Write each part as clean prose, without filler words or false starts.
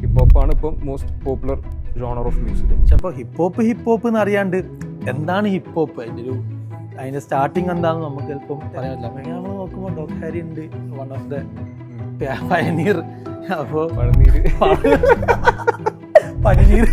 Hip ഹോപ്പാണ് ഇപ്പം most popular genre of music. പക്ഷെ അപ്പോൾ ഹിപ്പ് ഹോപ്പ് എന്ന് അറിയാണ്ട് എന്താണ് ഹിപ്പ് ഹോപ്പ്, അതിന്റെ സ്റ്റാർട്ടിങ് എന്താണെന്ന് നമുക്ക് ചിലപ്പം പറയാൻ പറ്റില്ല. അങ്ങനെ നമ്മൾ നോക്കുമ്പോൾ ഡോക് ഹാരി ഉണ്ട്, വൺ ഓഫ് ദ പയനീർ. അപ്പോൾ പനിനീർ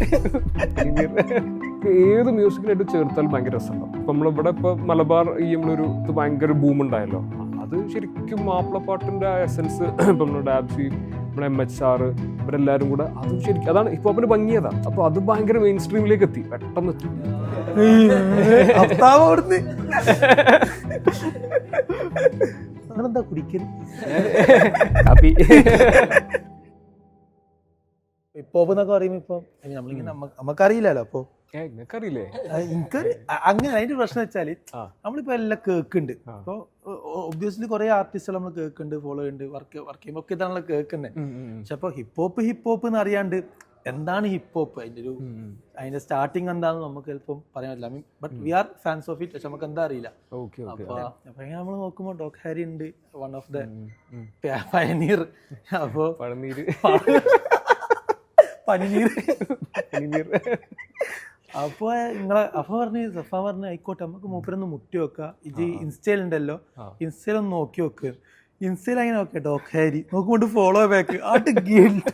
ഏത് മ്യൂസിക്കിനായിട്ട് ചേർത്താലും ഭയങ്കര രസമുണ്ടാവും. ഇപ്പം നമ്മളിവിടെ ഇപ്പോൾ മലബാർ ഈ നമ്മളൊരു ഇത് ഭയങ്കര ബൂം ഉണ്ടായല്ലോ, അത് ശരിക്കും മാപ്പിളപ്പാട്ടിൻ്റെ എസൻസ്. ഇപ്പം നമ്മുടെ ഡാബ്സി, നമ്മുടെ MHR ഇവരെല്ലാവരും കൂടെ അത് ശരിക്കും അതാണ് ഹിപ്പ് ഹോപ്പിന് ഭംഗിയതാണ്. അപ്പോൾ അത് ഭയങ്കര മെയിൻ സ്ട്രീമിലേക്ക് എത്തി, പെട്ടെന്ന് എത്തി. അങ്ങനെന്താ കുടിക്കൽ ഹാപ്പി ഹിപ്പ് ഹോപ്പ് എന്നൊക്കെ പറയുമ്പോൾ ഇപ്പം നമ്മളിങ്ങനെ നമുക്കറിയില്ലല്ലോ. അപ്പോൾ നിങ്ങൾക്കറിയില്ലേ, എനിക്ക് അങ്ങനെ അതിന്റെ പ്രശ്നം വെച്ചാല് നമ്മളിപ്പോ എല്ലാം കേൾക്കുന്നുണ്ട്. അപ്പോൾ ഒബ്വിയസ്ലി കുറെ ആർട്ടിസ്റ്റുകൾ നമ്മൾ കേൾക്കുന്നുണ്ട്, ഫോളോ ചെയ്യുന്നുണ്ട്, വർക്ക് ചെയ്യുമ്പോൾ ഒക്കെ ഇതാണല്ലോ കേൾക്കുന്നത്. പക്ഷെ അപ്പോൾ ഹിപ്പ് ഹോപ്പ് എന്ന് അറിയാണ്ട് എന്താണ് ഹിപ്പ് ഹോപ്പ്, അതിന്റെ സ്റ്റാർട്ടിങ് എന്താണെന്ന് നമുക്ക് ചിലപ്പം പറയാൻ പറ്റില്ല. But we are fans of it. പക്ഷെ നമുക്ക് എന്താ അറിയില്ല. അപ്പൊ നമ്മൾ നോക്കുമ്പോൾ ഡോക് ഹാരി ഉണ്ട്, വൺ ഓഫ് ദ പയനീർ. അപ്പോ പനിനീർ. അപ്പൊ സഫ പറഞ്ഞ ആയിക്കോട്ടെ, നമുക്ക് മൂപ്പരൊന്ന് മുട്ടി വെക്കാം. ഇത് ഇൻസ്റ്റയിൽ ഉണ്ടല്ലോ, ഇൻസ്റ്റയിൽ ഒന്ന് നോക്കി നോക്ക്. ഇൻസ്റ്റയിൽ അങ്ങനെ നോക്കിയ ഡോക് ഹാരി നോക്കുകൊണ്ട് ഫോളോ ബാക്ക് ആട്ട് ഗിൽട്ട്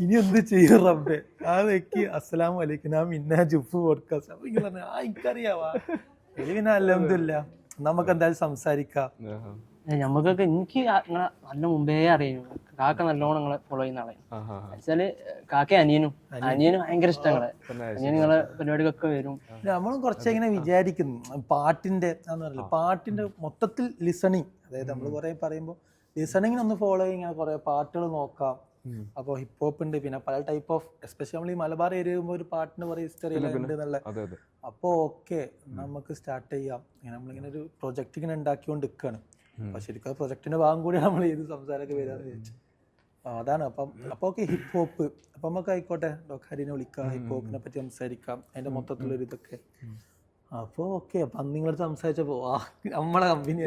ഇനി എന്ത് ചെയ്യും റബ്ബേ. ആ വെക്ക് അസ്സലാമു അലൈക്കും, ഞാൻ മിന്നാ ജുഫ് പോഡ്കാസ്റ്റ്. അപ്പൊ ഇങ്ങനെ പറഞ്ഞു എനിക്കറിയാവാ പിന്നെ അൽഹംദുലില്ലാ നമുക്ക് എന്തായാലും സംസാരിക്കാം. ഞമ്മക്കൊക്കെ എനിക്ക് നിങ്ങളെ നല്ല മുമ്പേ അറിയാം. കാക്ക നല്ലോണം നിങ്ങളെ ഫോളോ ചെയ്യുന്ന ആളെ വെച്ചാല് കാക്ക അനിയനും ഭയങ്കര ഇഷ്ടങ്ങളെ. അനിയൻ നിങ്ങളെ പരിപാടികളൊക്കെ വരും. നമ്മളും കുറച്ചിങ്ങനെ വിചാരിക്കുന്നു പാട്ടിന്റെ പാട്ടിന്റെ മൊത്തത്തിൽ ലിസണിങ്, അതായത് നമ്മൾ കുറെ പറയുമ്പോൾ ലിസണിങ്ങിന് ഒന്ന് ഫോളോ ചെയ്യുക, കുറെ പാട്ടുകൾ നോക്കാം. അപ്പോൾ ഹിപ്പ് ഹോപ്പ് ഉണ്ട്, പിന്നെ പല ടൈപ്പ് ഓഫ്, എസ്പെഷ്യലി നമ്മൾ ഈ മലബാർ ഏരിയ ആകുമ്പോൾ ഒരു പാട്ടിന് കുറേ ഹിസ്റ്ററി എല്ലാം ഉണ്ട് എന്നുള്ള. അപ്പോൾ ഓക്കെ നമുക്ക് സ്റ്റാർട്ട് ചെയ്യാം. ഇങ്ങനെ നമ്മളിങ്ങനെ ഒരു പ്രൊജക്റ്റ് ഇങ്ങനെ ഉണ്ടാക്കിക്കൊണ്ട് നിൽക്കുകയാണ്. അപ്പൊ ശരിക്കും ആ പ്രൊജക്ടിന്റെ ഭാഗം കൂടി നമ്മൾ ഏത് സംസാരമൊക്കെ വരാന്ന് വിചാരിച്ചു. അതാണ്. അപ്പോൾ ഓക്കെ ഹിപ്പ് ഹോപ്പ്, അപ്പം നമുക്ക് ആയിക്കോട്ടെ ഡോക് ഹാരിനെ വിളിക്കാം, ഹിപ്പ് ഹോപ്പിനെ പറ്റി സംസാരിക്കാം, അതിന്റെ മൊത്തത്തിലൊരു ഇതൊക്കെ. അപ്പോൾ ഓക്കെ, അപ്പം അന്ന് നിങ്ങളടുത്ത് സംസാരിച്ചപ്പോൾ നമ്മളെ കമ്പനി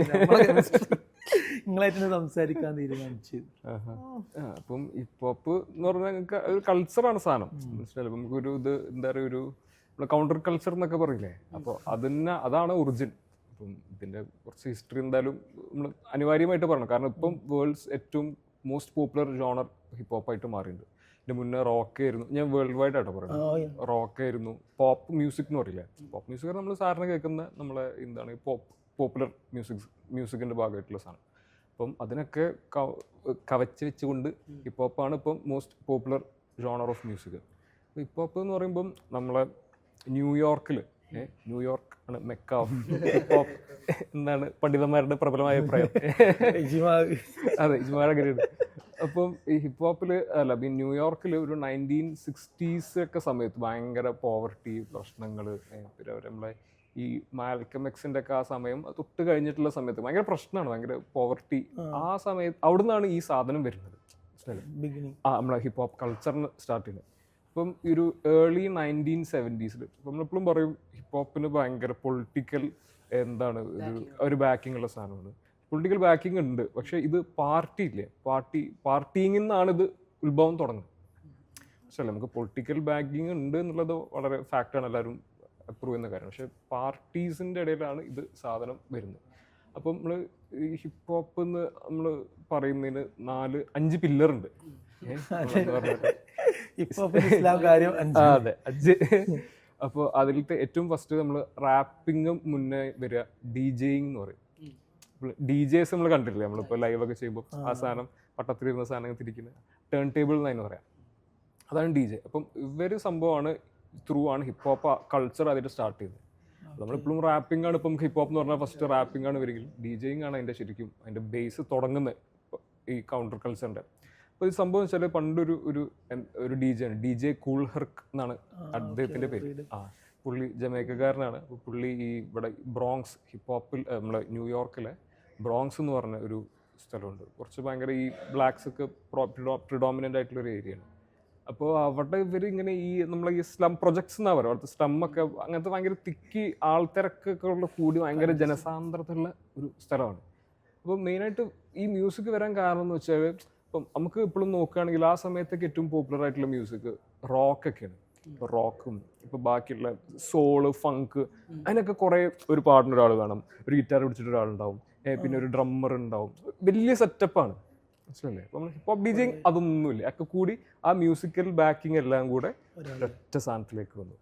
നിങ്ങളായിട്ട് സംസാരിക്കാൻ തീരുമാനിച്ചു. അപ്പം ഹിപ്പ് ഹോപ്പ് എന്ന് പറഞ്ഞാൽ നിങ്ങൾക്ക് ഒരു കൾച്ചറാണ് സാധനം, മനസ്സിലായി. നമുക്കൊരു ഇത് എന്താ പറയുക, ഒരു കൗണ്ടർ കൾച്ചർ എന്നൊക്കെ പറയില്ലേ. അപ്പോൾ അതാണ് ഒറിജിൻ. അപ്പം ഇതിൻ്റെ കുറച്ച് ഹിസ്റ്ററി എന്തായാലും നമ്മൾ അനിവാര്യമായിട്ട് പറയണം. കാരണം ഇപ്പം വേൾഡ്സ് ഏറ്റവും മോസ്റ്റ് പോപ്പുലർ ജോണർ ഹിപ്പ് ഹോപ്പായിട്ട് മാറിയിട്ടുണ്ട്. ഇതിൻ്റെ മുന്നേ റോക്ക് ആയിരുന്നു, ഞാൻ വേൾഡ് വൈഡ് ആയിട്ടോ പറയുന്നത്. റോക്ക് ആയിരുന്നു, പോപ്പ് മ്യൂസിക് എന്ന് പറയില്ലേ. പോപ്പ് മ്യൂസിക് നമ്മൾ സാറിന് കേൾക്കുന്ന നമ്മളെ എന്താണ് പോപ്പുലർ മ്യൂസിക്കിൻ്റെ ഭാഗമായിട്ടുള്ള സാധനം. അപ്പം അതിനൊക്കെ കവച്ച് വെച്ചുകൊണ്ട് ഹിപ്പ് ഹോപ്പാണ് ഇപ്പം most popular genre of music. Hip hop എന്ന് പറയുമ്പം നമ്മളെ ന്യൂയോർക്ക് ആണ് മെക്ക ഓഫ് ഹിപ്പ് ഹോപ്പ് എന്നാണ് പണ്ഡിതന്മാരുടെ പ്രബലമായ അഭിപ്രായം. അതെ, ഇജ്മാഴകരുണ്ട്. അപ്പം ഈ ഹിപ്പ് ഹോപ്പിൽ ന്യൂയോർക്കിൽ ഒരു 1960s ഒക്കെ സമയത്ത് ഭയങ്കര പോവർട്ടി പ്രശ്നങ്ങൾ, പിന്നെ നമ്മളെ ഈ മാൽക്കം എക്സിന്റെ ഒക്കെ ആ സമയം തൊട്ട് കഴിഞ്ഞിട്ടുള്ള സമയത്ത് ഭയങ്കര പ്രശ്നമാണ്, ഭയങ്കര പോവർട്ടി. ആ സമയത്ത് അവിടുന്നാണ് ഈ സാധനം വരുന്നത്, നമ്മളെ ഹിപ്പ് ഹോപ്പ് കൾച്ചറിന് സ്റ്റാർട്ട് ചെയ്യുന്നത്. ഇപ്പം ഈ ഒരു ഏർലി 1970s ഇപ്പം നമ്മളെപ്പോഴും പറയും ഹിപ്പ് ഹോപ്പിന് ഭയങ്കര പൊളിറ്റിക്കൽ എന്താണ് ഒരു ബാക്കിംഗ് ഉള്ള സാധനമാണ്. പൊളിറ്റിക്കൽ ബാക്കിംഗ് ഉണ്ട്, പക്ഷേ ഇത് പാർട്ടി ഇല്ലേ, പാർട്ടിയിൽ നിന്നാണ് ഇത് ഉത്ഭവം തുടങ്ങുന്നത്. പക്ഷേ നമുക്ക് പൊളിറ്റിക്കൽ ബാക്കിംഗ് ഉണ്ട് എന്നുള്ളത് വളരെ ഫാക്റ്റാണ്, എല്ലാവരും അപ്രൂവ് ചെയ്യുന്ന കാര്യം. പക്ഷേ പാർട്ടീസിൻ്റെ ഇടയിലാണ് ഇത് സാധനം വരുന്നത്. അപ്പം നമ്മൾ ഈ ഹിപ്പ് ഹോപ്പ് എന്ന് നമ്മൾ പറയുന്നതിന് 4-5 പില്ലറുണ്ട്. അതെ, 5. അപ്പോൾ അതിലത്തെ ഏറ്റവും ഫസ്റ്റ് നമ്മൾ റാപ്പിംഗ് മുന്നേ വരിക DJing എന്ന് പറയും. DJs നമ്മൾ കണ്ടിട്ടില്ലേ, നമ്മളിപ്പോൾ ലൈവൊക്കെ ചെയ്യുമ്പോൾ ആ സാധനം പട്ടത്തിലിരുന്ന സാധനം തിരിക്കുന്നത് ടേൺ ടേബിൾ എന്നതിന് പറയാം, അതാണ് DJ. അപ്പം ഇവര് സംഭവമാണ് ത്രൂ ആണ് ഹിപ്പ് ഹോപ്പ് കൾച്ചർ അതിൻ്റെ സ്റ്റാർട്ട് ചെയ്തത്. നമ്മളിപ്പോഴും റാപ്പിംഗ് ആണ്, ഇപ്പം ഹിപ്പ് ഹോപ്പ് എന്ന് പറഞ്ഞാൽ ഫസ്റ്റ് റാപ്പിംഗ് ആണ് വരികയും DJing ആണ് അതിൻ്റെ ശരിക്കും അതിൻ്റെ ബേസ് തുടങ്ങുന്നത് ഈ കൗണ്ടർ കൾച്ചറിൻ്റെ. അപ്പോൾ ഈ സംഭവം വെച്ചാൽ പണ്ടൊരു DJ ആണ്, DJ കൂൾ ഹെർക്ക് എന്നാണ് അദ്ദേഹത്തിൻ്റെ പേര്. പുള്ളി ജമൈക്കക്കാരനാണ്. അപ്പോൾ പുള്ളി ഈ ഇവിടെ ബ്രോങ്സ് ഹിപ്പ് ഹോപ്പിൽ നമ്മളെ ന്യൂയോർക്കിലെ ബ്രോങ്സ് എന്ന് പറഞ്ഞ ഒരു സ്ഥലമുണ്ട്, കുറച്ച് ഭയങ്കര ഈ ബ്ലാക്സ് ഒക്കെ പ്രിഡോമിനൻ്റ് ആയിട്ടുള്ളൊരു ഏരിയയാണ്. അപ്പോൾ അവിടെ ഇവർ ഇങ്ങനെ ഈ നമ്മളെ ഈ സ്ലം പ്രൊജക്ട്സ് എന്നാണ് പറയുക, അവിടുത്തെ സ്റ്റമ്മൊക്കെ അങ്ങനത്തെ ഭയങ്കര തിക്കി ആൾത്തിരക്കൊക്കെ ഉള്ള കൂടി ഭയങ്കര ജനസാന്ദ്രതയുള്ള ഒരു സ്ഥലമാണ്. അപ്പോൾ മെയിനായിട്ട് ഈ മ്യൂസിക് വരാൻ കാരണം എന്ന് വെച്ചാൽ അപ്പം നമുക്ക് ഇപ്പോഴും നോക്കുകയാണെങ്കിൽ ആ സമയത്തൊക്കെ ഏറ്റവും പോപ്പുലർ ആയിട്ടുള്ള മ്യൂസിക് റോക്കൊക്കെയാണ്. ഇപ്പോൾ റോക്കും ഇപ്പോൾ ബാക്കിയുള്ള സോള് ഫങ്ക് അതിനൊക്കെ കുറേ ഒരു പാടുന്ന ഒരാൾ വേണം, ഒരു ഗിറ്റാർ പിടിച്ചിട്ട് ഒരാളുണ്ടാവും, പിന്നെ ഒരു ഡ്രമ്മർ ഉണ്ടാവും, വലിയ സെറ്റപ്പാണ്. മനസ്സിലല്ലേ? അപ്പോൾ നമ്മൾ ഹിപ്പ് ഹോപ്പ് ഡിജെയിങ് അതൊന്നുമില്ല, ഒക്കെ കൂടി ആ മ്യൂസിക്കൽ ബാക്കിങ് എല്ലാം കൂടെ ഒറ്റ സാധനത്തിലേക്ക് വന്നു.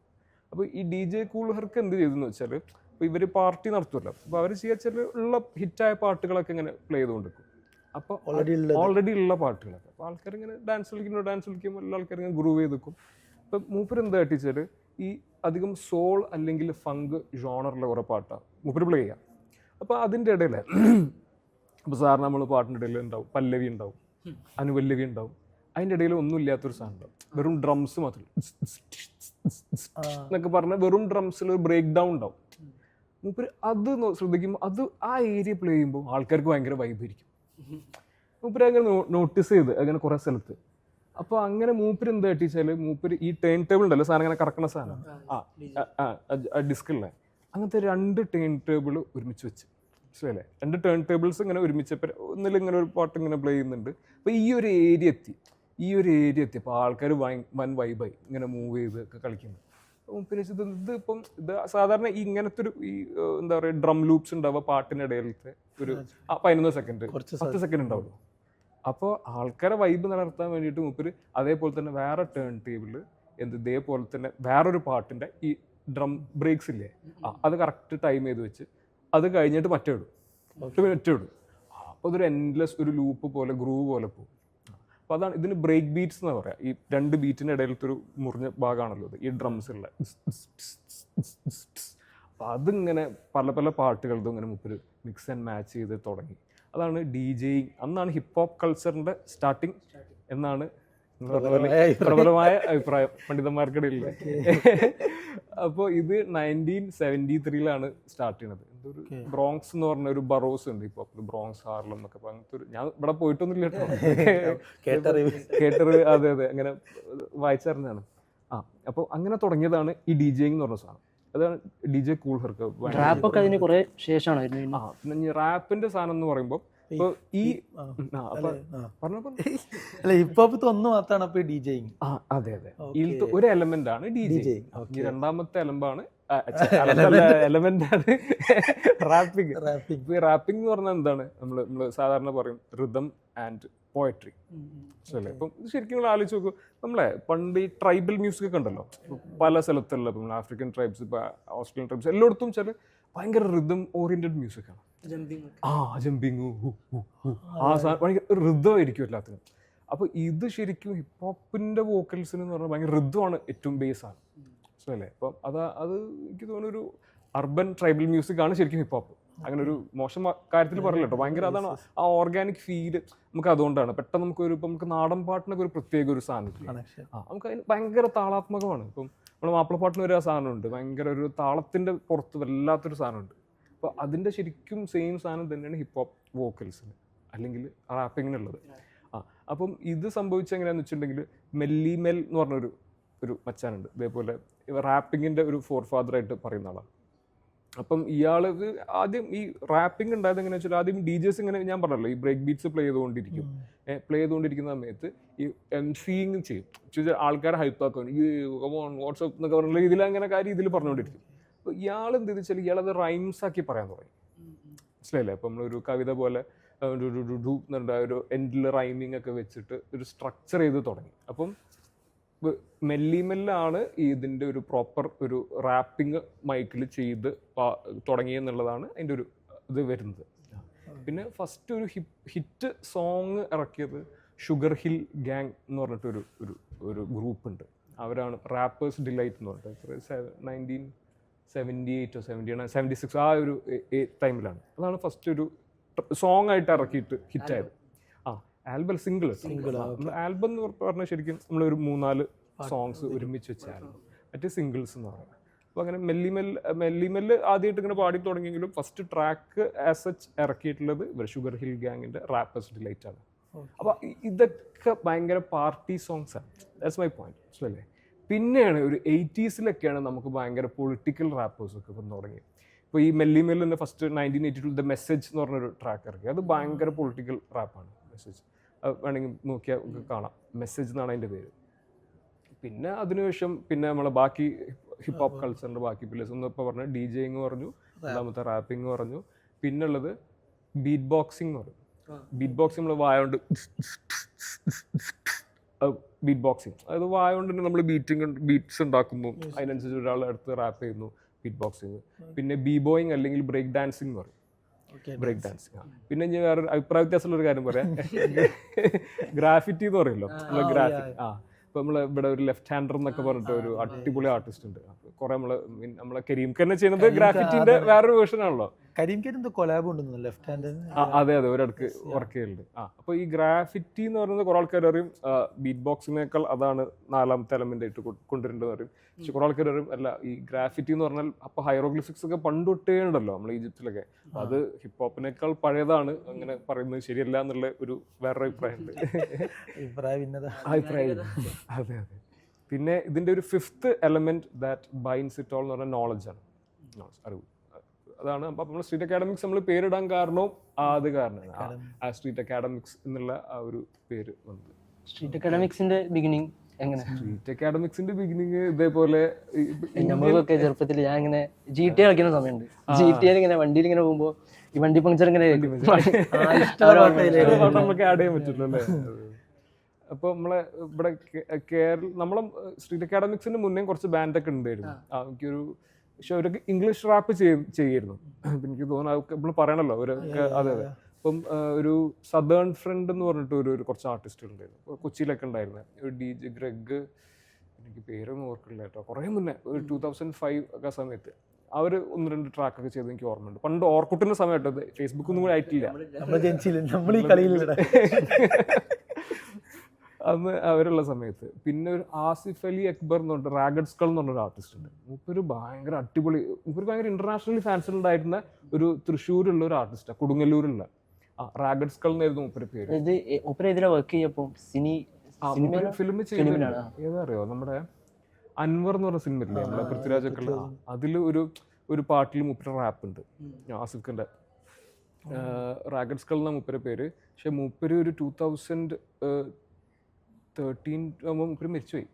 അപ്പോൾ ഈ DJ കൂൾ ഹെർക്ക് എന്ത് ചെയ്തെന്ന് വെച്ചാൽ, ഇപ്പോൾ ഇവർ പാർട്ടി നടത്തുമല്ലോ, അപ്പോൾ അവർ ചെയ്യാച്ചാൽ ഉള്ള ഹിറ്റായ പാട്ടുകളൊക്കെ ഇങ്ങനെ പ്ലേ ചെയ്തുകൊണ്ടിരിക്കും. അപ്പോൾ ഓൾറെഡി ഉള്ള പാട്ടുകളൊക്കെ അപ്പോൾ ആൾക്കാരിങ്ങനെ ഡാൻസ് കളിക്കുമ്പോൾ എല്ലാ ആൾക്കാരിങ്ങനെ ഗ്രൂവ് ചെയ്ത് നിൽക്കും. ഇപ്പം മൂപ്പര് എന്താ വെച്ചാൽ ഈ അധികം സോൾ അല്ലെങ്കിൽ ഫങ്ക് ജോണറിലെ കുറേ പാട്ടാണ് മൂപ്പര് പ്ലേ ചെയ്യുക. അപ്പോൾ അതിൻ്റെ ഇടയിൽ ഇപ്പോൾ സാറിന് നമ്മൾ പാട്ടിൻ്റെ ഇടയിൽ ഉണ്ടാവും പല്ലവി ഉണ്ടാവും, അനുപല്ലവി ഉണ്ടാവും, അതിൻ്റെ ഇടയിൽ ഒന്നും ഇല്ലാത്തൊരു സാധനം ഉണ്ടാവും, വെറും ഡ്രംസ് മാത്രം എന്നൊക്കെ പറഞ്ഞാൽ വെറും ഡ്രംസിൽ ഒരു ബ്രേക്ക് ഡൗൺ ഉണ്ടാവും. മൂപ്പര് അത് ശ്രദ്ധിക്കുമ്പോൾ അത് ആ ഏരിയ പ്ലേ ചെയ്യുമ്പോൾ ആൾക്കാർക്ക് ഭയങ്കര വൈബായിരിക്കും. മൂപ്പര് അങ്ങനെ നോട്ടീസ് ചെയ്ത് അങ്ങനെ കുറേ സ്ഥലത്ത്. അപ്പോൾ അങ്ങനെ മൂപ്പര് എന്താ വെച്ചാൽ മൂപ്പര് ഈ ടേൺ ടേബിൾ ഉണ്ടല്ലോ സാധനം അങ്ങനെ കറക്കണ സാധനം, ഡിസ്കുള്ള അങ്ങനത്തെ 2 ടേൺ ടേബിൾ ഒരുമിച്ച് വെച്ച്, മനസ്സിലല്ലേ? 2 ടേൺ ടേബിൾസ് ഇങ്ങനെ ഒരുമിച്ചപ്പോൾ ഒന്നിൽ ഇങ്ങനെ ഒരു പാട്ട് ഇങ്ങനെ പ്ലേ ചെയ്യുന്നുണ്ട്. അപ്പോൾ ഈ ഒരു ഏരിയ എത്തി അപ്പോൾ ആൾക്കാർ വൻ വൈബായി ഇങ്ങനെ മൂവ് ചെയ്ത് ഒക്കെ കളിക്കുന്നു. മൂപ്പര് ഇതിപ്പം ഇത് സാധാരണ ഇങ്ങനത്തെ ഒരു ഈ എന്താ പറയുക ഡ്രം ലൂപ്സ് ഉണ്ടാവുക പാട്ടിനിടയിലത്തെ ഒരു 11 സെക്കൻഡ് 10 സെക്കൻഡ് ഉണ്ടാവുള്ളൂ. അപ്പോൾ ആൾക്കാരെ വൈബ് നിലനിർത്താൻ വേണ്ടിയിട്ട് മൂപ്പര് അതേപോലെ തന്നെ വേറെ ടേൺ ടേബിളിൽ ഇതേപോലെ തന്നെ വേറൊരു പാട്ടിൻ്റെ ഈ ഡ്രം ബ്രേക്സ് ഇല്ലേ, അത് കറക്റ്റ് ടൈം ചെയ്ത് വെച്ച് അത് കഴിഞ്ഞിട്ട് മറ്റേ ഇടും. അപ്പോൾ അതൊരു എൻഡ്ലെസ് ഒരു ലൂപ്പ് പോലെ ഗ്രൂവ് പോലെ പോകും. അപ്പോൾ അതാണ് ഇതിന് ബ്രേക്ക് ബീറ്റ്സ് എന്ന് പറയാം. ഈ 2 ബീറ്റിൻ്റെ ഇടയിലത്തെ ഒരു മുറിഞ്ഞ ഭാഗമാണല്ലോ ഇത്, ഈ ഡ്രംസുള്ള. അപ്പോൾ അതിങ്ങനെ പല പല പാട്ടുകളതും ഇങ്ങനെ മൂപ്പര് മിക്സ് ആൻഡ് മാച്ച് ചെയ്ത് തുടങ്ങി. അതാണ് DJing. അന്നാണ് ഹിപ്പ് ഹോപ്പ് കൾച്ചറിൻ്റെ സ്റ്റാർട്ടിങ് എന്നാണ് പ്രബലമായ അഭിപ്രായം പണ്ഡിതന്മാർക്കിടയിൽ. അപ്പോൾ ഇത് 1973 സ്റ്റാർട്ട് ചെയ്യണത്. എന്തൊരു ബ്രോങ്സ് എന്ന് പറഞ്ഞ ഒരു ബറോസ് ഉണ്ട് ഇപ്പോൾ, ബ്രോങ്സ് ഹാർലം എന്നൊക്കെ. അപ്പോൾ അങ്ങനത്തെ ഒരു, ഞാൻ ഇവിടെ പോയിട്ടൊന്നുമില്ല കേട്ടോ, കേട്ടറ് അതെ അങ്ങനെ വായിച്ചറിഞ്ഞാണ്. അപ്പോൾ അങ്ങനെ തുടങ്ങിയതാണ് ഈ DJing എന്ന് പറഞ്ഞ സാധനം. അതാണ് DJ കൂൾ ഹെർക്ക്. പിന്നെ റാപ്പിന്റെ സാധനം എന്ന് പറയുമ്പോൾ ഇപ്പൊ ഈ ഹിപ്ഹോപ്പ് ഒന്ന് മാത്രമാണ് ഇപ്പൊ DJing. അതെ ഇതിലത്തെ ഒരു എലമെന്റ് ആണ് DJing. രണ്ടാമത്തെ എലമെന്റ് ആണ് റാപ്പിംഗ്. റാപ്പിംഗ് എന്ന് പറഞ്ഞാൽ എന്താണ്, നമ്മള് സാധാരണ പറയും റിതം ആൻഡ് പോയട്രി. അല്ലേ? ഇപ്പം ശരിക്കും നിങ്ങൾ ആലോചിച്ച് നോക്കൂ, നമ്മളെ പണ്ട് ഈ ട്രൈബൽ മ്യൂസിക് ഒക്കെ ഉണ്ടല്ലോ പല സ്ഥലത്തുള്ള, ഇപ്പം ആഫ്രിക്കൻ ട്രൈബ്സ്, ഇപ്പം ഓസ്ട്രേലിയൻ ട്രൈബ്സ്, എല്ലായിടത്തും ചില ഭയങ്കര റിതം ഓറിയന്റഡ് മ്യൂസിക്കാണ്. ജമ്പിങ് ആ സാധനം ഭയങ്കര റിതമായിരിക്കും എല്ലാത്തിനും. അപ്പോൾ ഇത് ശരിക്കും ഹിപ്പ് ഹോപ്പിന്റെ വോക്കൽസിന് എന്ന് പറഞ്ഞാൽ ഭയങ്കര റിതമാണ്, ഏറ്റവും ബേസാണ്. അല്ലേ? അപ്പം അത് എനിക്ക് തോന്നുന്നു ഒരു അർബൻ ട്രൈബൽ മ്യൂസിക് ആണ് ശരിക്കും ഹിപ്പ് ഹോപ്പ്. അങ്ങനെ ഒരു മോശം കാര്യത്തിൽ പറയില്ല കേട്ടോ, ഭയങ്കര അതാണ് ആ ഓർഗാനിക് ഫീല് നമുക്ക്. അതുകൊണ്ടാണ് പെട്ടെന്ന് നമുക്ക് നാടൻ പാട്ടിനൊക്കെ ഒരു പ്രത്യേക ഒരു സാധനം നമുക്ക് അതിന് ഭയങ്കര താളാത്മകമാണ്. ഇപ്പം നമ്മൾ മാപ്പിളപ്പാട്ടിന് ഒരു സാധനമുണ്ട്, ഭയങ്കര ഒരു താളത്തിന്റെ പുറത്ത് വല്ലാത്തൊരു സാധനമുണ്ട്. അപ്പോൾ അതിൻ്റെ ശരിക്കും സെയിം സാധനം തന്നെയാണ് ഹിപ്പ് ഹോപ്പ് വോക്കൽസിന് അല്ലെങ്കിൽ റാപ്പിങ്ങിനുള്ളത്. അപ്പം ഇത് സംഭവിച്ചെങ്ങനെയാണെന്ന് വെച്ചിട്ടുണ്ടെങ്കിൽ മെല്ലിമെൽ എന്ന് പറഞ്ഞൊരു മച്ചാനുണ്ട്, ഇതേപോലെ റാപ്പിങ്ങിൻ്റെ ഒരു ഫോർഫാദറായിട്ട് പറയുന്ന ആളാണ്. അപ്പം ഇയാൾ ആദ്യം ഈ റാപ്പിംഗ് ഉണ്ടായത് എങ്ങനെയാ വെച്ചാൽ, ആദ്യം DJs ഇങ്ങനെ ഞാൻ പറഞ്ഞല്ലോ ഈ ബ്രേക്ക് ബീറ്റ്സ് പ്ലേ ചെയ്തുകൊണ്ടിരിക്കുന്ന സമയത്ത് ഈ MCing ചെയ്യും, ആൾക്കാരെ ഹൈപ്പാക്കും, ഈ വാട്സ്ആപ്പ് എന്നൊക്കെ പറഞ്ഞ ഇതിലങ്ങനെ കാര്യം ഇതിൽ പറഞ്ഞുകൊണ്ടിരിക്കും. അപ്പോൾ ഇയാൾ എന്ത് വെച്ചാൽ ഇയാളത് റൈംസ് ആക്കി പറയാൻ തുടങ്ങി. മനസ്സിലായില്ലേ? അപ്പം നമ്മളൊരു കവിത പോലെ ഒരു എൻഡിൽ റൈമിങ് ഒക്കെ വെച്ചിട്ട് ഒരു സ്ട്രക്ചർ ചെയ്ത് തുടങ്ങി. അപ്പം മെല്ലിമെല്ലാണ് ഇതിൻ്റെ ഒരു പ്രോപ്പർ ഒരു റാപ്പിംഗ് മൈക്കിൽ ചെയ്ത് തുടങ്ങിയെന്നുള്ളതാണ് അതിൻ്റെ ഒരു ഇത് വരുന്നത്. പിന്നെ ഫസ്റ്റ് ഒരു ഹിറ്റ് സോങ് ഇറക്കിയത് ഷുഗർ ഹിൽ ഗ്യാങ് എന്ന് പറഞ്ഞിട്ടൊരു ഒരു ഗ്രൂപ്പ് ഉണ്ട്. അവരാണ് റാപ്പേഴ്സ് ഡിലൈറ്റ് എന്ന് പറഞ്ഞിട്ട് 1978 or 76 ആ ഒരു ടൈമിലാണ്. അതാണ് ഫസ്റ്റ് ഒരു സോങ് ആയിട്ട് ഇറക്കിയിട്ട് ഹിറ്റായത്. ആൽബം സിംഗിൾ ആൽബം എന്ന് പറഞ്ഞാൽ ശരിക്കും നമ്മളൊരു 3-4 സോങ്സ് ഒരുമിച്ച് വെച്ച ആൽബം, മറ്റേ സിംഗിൾസ് എന്ന് പറയുന്നത്. അപ്പോൾ അങ്ങനെ മെല്ലിമെല്ല് ആദ്യമായിട്ട് ഇങ്ങനെ പാടി തുടങ്ങിയെങ്കിലും ഫസ്റ്റ് ട്രാക്ക് ആസ് സച്ച് ഇറക്കിയിട്ടുള്ളത് ഷുഗർ ഹിൽ ഗ്യാങ്ങിൻ്റെ റാപ്പേഴ്സ് ഡിലൈറ്റ് ആണ്. അപ്പോൾ ഇതൊക്കെ ഭയങ്കര പാർട്ടി സോങ്സ് ആണ്. ദാറ്റ്സ് മൈ പോയിന്റ് അല്ലേ? പിന്നെയാണ് ഒരു 80s നമുക്ക് ഭയങ്കര പൊളിറ്റിക്കൽ റാപ്പേഴ്സൊക്കെ വന്ന് തുടങ്ങി. ഇപ്പോൾ ഈ മെല്ലിമെല്ലിൻ്റെ ഫസ്റ്റ് 1982 ദ മെസ്സേജ് എന്ന് പറഞ്ഞൊരു ട്രാക്ക് ഇറക്കി, അത് ഭയങ്കര പൊളിറ്റിക്കൽ റാപ്പാണ് മെസ്സേജ്. വേണമെങ്കിൽ നോക്കിയാൽ കാണാം. മെസ്സേജ് എന്നാണ് അതിൻ്റെ പേര്. പിന്നെ അതിനുശേഷം പിന്നെ നമ്മളെ ബാക്കി ഹിപ്പ് ഹോപ്പ് കൾച്ചറിൻ്റെ ബാക്കി പില്ലേഴ്സ് ഒന്ന് ഇപ്പോൾ പറഞ്ഞു. ഡി ജെയിങ് പറഞ്ഞു, രണ്ടാമത്തെ റാപ്പിംഗ് പറഞ്ഞു, പിന്നുള്ളത് ബീറ്റ് ബോക്സിങ് പറഞ്ഞു. ബീറ്റ് ബോക്സിങ് നമ്മൾ വായോണ്ട് ബീറ്റ് ബോക്സിങ്, അതായത് വായോണ്ട് തന്നെ നമ്മൾ ബീറ്റ്സ് ഉണ്ടാക്കുമ്പോൾ അതിനനുസരിച്ച് ഒരാളെ അടുത്ത് റാപ്പ് ചെയ്യുന്നു, ബീറ്റ് ബോക്സിങ്. പിന്നെ ബി ബോയിങ് അല്ലെങ്കിൽ ബ്രേക്ക് ഡാൻസിങ് എന്ന് പറയും, ബ്രേക്ക് ഡാൻസിങ്. പിന്നെ ഞാൻ വേറെ അഭിപ്രായ വ്യത്യാസമുള്ള ഒരു കാര്യം പറയാം, ഗ്രാഫിറ്റി എന്ന് പറയുമല്ലോ, ഗ്രാഫിറ്റി. ഇപ്പൊ നമ്മളെ ഇവിടെ ഒരു ലെഫ്റ്റ് ഹാൻഡർ എന്നൊക്കെ പറഞ്ഞിട്ട് ഒരു അടിപൊളി ആർട്ടിസ്റ്റ് ഉണ്ട്. കുറെ നമ്മളെ കരീംക്ക് തന്നെ ചെയ്യുന്നത് ഗ്രാഫിറ്റിന്റെ വേറൊരു വേർഷൻ ആണല്ലോ. കരീംക്ക് കൊലാബ് ഉണ്ടെന്ന് ലെഫ്റ്റ് ഹാൻഡ്. അതെ ഒരിടക്ക് വർക്ക് ചെയ്യുന്നുണ്ട്. അപ്പൊ ഈ ഗ്രാഫിറ്റി എന്ന് പറയുന്നത് കുറെ ആൾക്കാർ അറിയും ബീറ്റ് ബോക്സിനേക്കാൾ അതാണ് 4ാമത്തെ എലമെന്റ് ആയിട്ട് കൊണ്ടുവരേണ്ടത് പറയും. പക്ഷെ കുറെ ആൾക്കാർ അറിയും അല്ല, ഈ ഗ്രാഫിറ്റി എന്ന് പറഞ്ഞാൽ അപ്പൊ ഹൈറോഗ്ലിഫിക്സ് ഒക്കെ പണ്ട് തൊട്ടേ ഉണ്ടല്ലോ നമ്മൾ ഈജിപ്തിലൊക്കെ, അത് ഹിപ്പ് ഹോപ്പിനേക്കാൾ പഴയതാണ്, അങ്ങനെ പറയുന്നത് ശരിയല്ല എന്നുള്ള ഒരു വേറൊരു അഭിപ്രായമുണ്ട്. അഭിപ്രായം. അതെ. പിന്നെ ഇതിന്റെ ഒരു 5th element that binds it all എന്ന് പറഞ്ഞാൽ നോളജ് ആണ്, അറിവ്. അതാണ് അപ്പൊ നമ്മൾ സ്ട്രീറ്റ് അക്കാഡമിക്സ് നമ്മൾ പേരിടാൻ കാരണവും അത് കാരണമാണ് ആ സ്ട്രീറ്റ് അക്കാഡമിക്സ് എന്നുള്ള ആ ഒരു പേര് വന്നത്. സ്ട്രീറ്റ് അക്കാഡമിക്സിന്റെ ബിഗിനിങ് എങ്ങനെ? സ്ട്രീറ്റ് അക്കാഡമിക്സിന്റെ ബിഗിനിങ് ഇതേപോലെ നമ്മളൊക്കെ ചെറുപ്പത്തിൽ ഞാൻ ഇങ്ങനെ GTA കളിക്കുന്ന സമയമുണ്ട്. GTA ഇങ്ങനെ വണ്ടിയിൽ ഇങ്ങനെ പോകുമ്പോ ഈ വണ്ടി പങ്ക്ചർ ഇങ്ങനെ നമുക്ക് ആഡ് ചെയ്യാൻ പറ്റില്ല അല്ലേ. അപ്പൊ നമ്മളെ ഇവിടെ നമ്മളെ സ്ട്രീറ്റ് അക്കാഡമിക്സിന് മുന്നേ കുറച്ച് ബാൻഡൊക്കെ ഉണ്ടായിരുന്നു. എനിക്കൊരു പക്ഷെ അവരൊക്കെ ഇംഗ്ലീഷ് റാപ്പ് ചെയ്യായിരുന്നു. എനിക്ക് തോന്നുന്നു നമ്മൾ പറയണല്ലോ ഒരു. അതെ. അപ്പം ഒരു സദേൺ ഫ്രണ്ട് എന്ന് പറഞ്ഞിട്ട് ഒരു കുറച്ച് ആർട്ടിസ്റ്റുകൾ ഉണ്ടായിരുന്നു, കൊച്ചിയിലൊക്കെ ഉണ്ടായിരുന്നു. ഒരു DJ ഗ്രെഗ്, എനിക്ക് പേരൊന്നും ഓർക്കില്ല കേട്ടോ, കുറേ മുന്നേ ഒരു 2005 ഒക്കെ സമയത്ത് അവർ 1-2 ട്രാക്കൊക്കെ ചെയ്ത് എനിക്ക് ഓർമ്മയുണ്ട്. പണ്ട് ഓർക്കുട്ടിന്റെ സമയത്ത് ഫേസ്ബുക്ക് ഒന്നും കൂടി ആയിട്ടില്ല അന്ന് അവരുള്ള സമയത്ത്. പിന്നെ ഒരു ആസിഫ് അലി അക്ബർ എന്ന് പറഞ്ഞിട്ട് റാഗഡ് സ്കൾ എന്ന് പറഞ്ഞൊരു ആർട്ടിസ്റ്റ് ഉണ്ട്. മൂപ്പര് ഭയങ്കര അടിപൊളി, മൂപ്പര് ഭയങ്കര ഇന്റർനാഷണലി ഫാൻസ് ഉണ്ടായിരുന്ന ഒരു തൃശ്ശൂരുള്ള ഒരു ആർട്ടിസ്റ്റാണ്, കൊടുങ്ങല്ലൂരുള്ള. റാഗഡ് സ്കൾ എന്നായിരുന്നു മൂപ്പര് പേര്. ഫിലിം ചെയ്യുന്ന ഏതാ അറിയോ, നമ്മുടെ അൻവർ എന്ന് പറഞ്ഞ സിനിമയില്ലേ നമ്മളെ പൃഥ്വിരാജ് ഒക്കെ ഉള്ള, അതിൽ ഒരു പാട്ടിൽ മൂപ്പര് റാപ്പ് ഉണ്ട് ആസിഫ് ഖാന്റെ. റാഗഡ് സ്കൾ എന്ന മൂപ്പര് പേര്. പക്ഷെ മൂപ്പര് ഒരു 2013 ആകുമ്പോൾ മൂപ്പര് മരിച്ചുപോയി.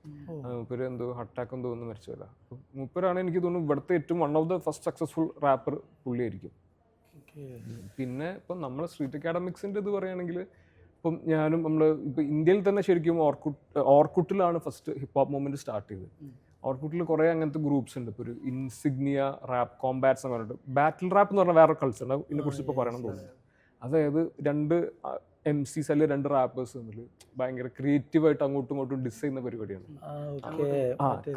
മൂപ്പര് എന്തോ അറ്റാക്ക് എന്തോ ഒന്ന് മരിച്ചതല്ല. മൂപ്പരാണ് എനിക്ക് തോന്നുന്നു ഇവിടുത്തെ ഏറ്റവും one of the first successful rapper പുള്ളിയായിരിക്കും. പിന്നെ ഇപ്പം നമ്മൾ സ്ട്രീറ്റ് അക്കാഡമിക്സിൻ്റെ ഇത് പറയുകയാണെങ്കിൽ ഇപ്പം ഞാനും നമ്മൾ ഇപ്പം ഇന്ത്യയിൽ തന്നെ ശരിക്കും ഓർക്കുട്ടിലാണ് first hip hop movement start ചെയ്തത്. ഓർക്കുട്ടിൽ കുറേ അങ്ങനത്തെ ഗ്രൂപ്പ്സ് ഉണ്ട്. ഇപ്പോൾ ഒരു ഇൻസിഗ്നിയ റാപ്പ് കോമ്പാറ്റ്സ് എന്ന് പറഞ്ഞിട്ട് ബാറ്റിൽ റാപ്പ് എന്ന് പറഞ്ഞാൽ വേറെ കൾച്ചർ ഉണ്ട്, ഇതിനെക്കുറിച്ച് ഇപ്പോൾ പറയണം തോന്നുന്നു. അതായത് 2 MCs അല്ലെങ്കിൽ 2 റാപ്പേഴ്സ് തമ്മിൽ ഭയങ്കര ക്രിയേറ്റീവായിട്ട് അങ്ങോട്ടും ഇങ്ങോട്ടും ഡിസ് ചെയ്യുന്ന പരിപാടിയാണ്.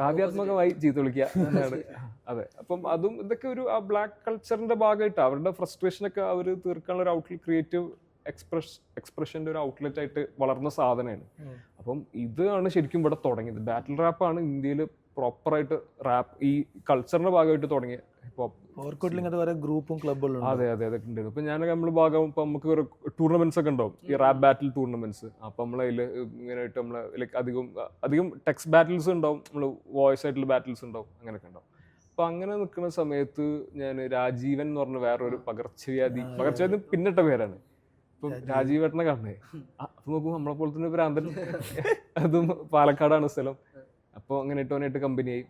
കാവ്യാത്മകമായി ചീത്ത വിളിക്കുക എന്നാണ്. അതെ. അപ്പം അതും ഇതൊക്കെ ഒരു ആ ബ്ലാക്ക് കൾച്ചറിന്റെ ഭാഗമായിട്ട് അവരുടെ ഫ്രസ്ട്രേഷനൊക്കെ അവർ തീർക്കാനുള്ള ഒരു ഔട്ട്ലെറ്റ്, ക്രിയേറ്റീവ് എക്സ്പ്രഷൻ്റെ ഒരു ഔട്ട്ലെറ്റ് ആയിട്ട് വളർന്ന സാധനമാണ്. അപ്പം ഇതാണ് ശരിക്കും ഇവിടെ തുടങ്ങിയത്. ബാറ്റിൽ റാപ്പാണ് ഇന്ത്യയിൽ പ്രോപ്പറായിട്ട് റാപ്പ് ഈ കൾച്ചറിന്റെ ഭാഗമായിട്ട് തുടങ്ങിയ ഹിപ്പ് ഹോപ്പ്. ഗ്രൂപ്പും ക്ലബുകളും. അതെ അതൊക്കെ ഉണ്ടായിരുന്നു. ഇപ്പൊ ഞാൻ നമ്മൾ ഭാഗം ഇപ്പൊ നമുക്ക് ടൂർണമെന്റ്സ് ഒക്കെ ഉണ്ടാവും, ഈ റാപ്പ് ബാറ്റിൽ ടൂർണമെന്റ്സ്. അപ്പൊ നമ്മളതിൽ ഇങ്ങനെയായിട്ട് നമ്മള് ലൈക്ക് അധികം ടെക്സ്റ്റ് ബാറ്റിൽസ് ഉണ്ടാവും, നമ്മൾ വോയിസ് ആയിട്ടുള്ള ബാറ്റിൽസ് ഉണ്ടാവും, അങ്ങനെയൊക്കെ ഉണ്ടാവും. അപ്പൊ അങ്ങനെ നിൽക്കുന്ന സമയത്ത് ഞാൻ രാജീവൻ എന്ന് പറഞ്ഞ വേറൊരു പകർച്ചവ്യാധി പിന്നിട്ട പേരാണ്. ഇപ്പം രാജീവേട്ടനെ കാണണേ. അപ്പൊ നോക്കുമ്പോൾ നമ്മളെ പോലെ തന്നെ ഭ്രാന്തൻ, അതും പാലക്കാടാണ് സ്ഥലം. അപ്പോൾ അങ്ങനെ ഇട്ടോനായിട്ട് കമ്പനിയായി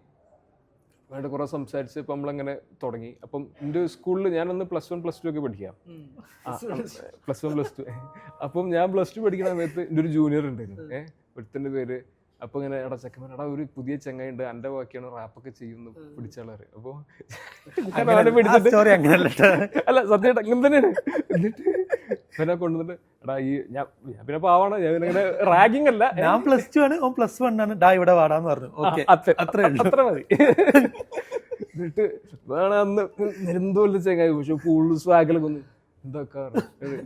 അവരുടെ കുറെ സംസാരിച്ച് ഇപ്പം നമ്മളങ്ങനെ തുടങ്ങി. അപ്പം എൻ്റെ സ്കൂളിൽ ഞാനന്ന് +1 +2 ഒക്കെ പഠിക്കാം. +1 +2. അപ്പം ഞാൻ +2 പഠിക്കുന്ന സമയത്ത് എൻ്റെ ഒരു ജൂനിയർ ഉണ്ടായിരുന്നു, ഒരുത്തൻ്റെ പേര്. അപ്പൊ ഇങ്ങനെ എടാ ചെക്കന്മാരെടാ ഒരു പുതിയ ചെങ്ങ ഉണ്ട്, എൻ്റെ ബാക്കിയാണ് റാപ്പൊക്കെ ചെയ്യുന്നു, പിടിച്ചാളാറ്. അപ്പൊ അല്ല സത്യമായിട്ട് അങ്ങനെ തന്നെയാണ്. എന്നിട്ട് പിന്നെ കൊണ്ടുവന്നിട്ട് എടാ ഈ ഞാൻ പിന്നെ പാവാണ്, ഞാൻ ഇങ്ങനെ റാഗിങ് അല്ല, ഞാൻ +2 ആണ്, ഓൻ +1 ആണ്, ഡാ ഇവിടെ വാടാന്ന് പറഞ്ഞു. അത്ര മതി. എന്നിട്ട് വേണം അന്ന് എന്തോല്ല ചെങ്ങായി, പക്ഷെ ഫുൾ സ്വാഗിലൊക്കെ ഒന്ന് എന്തൊക്കെ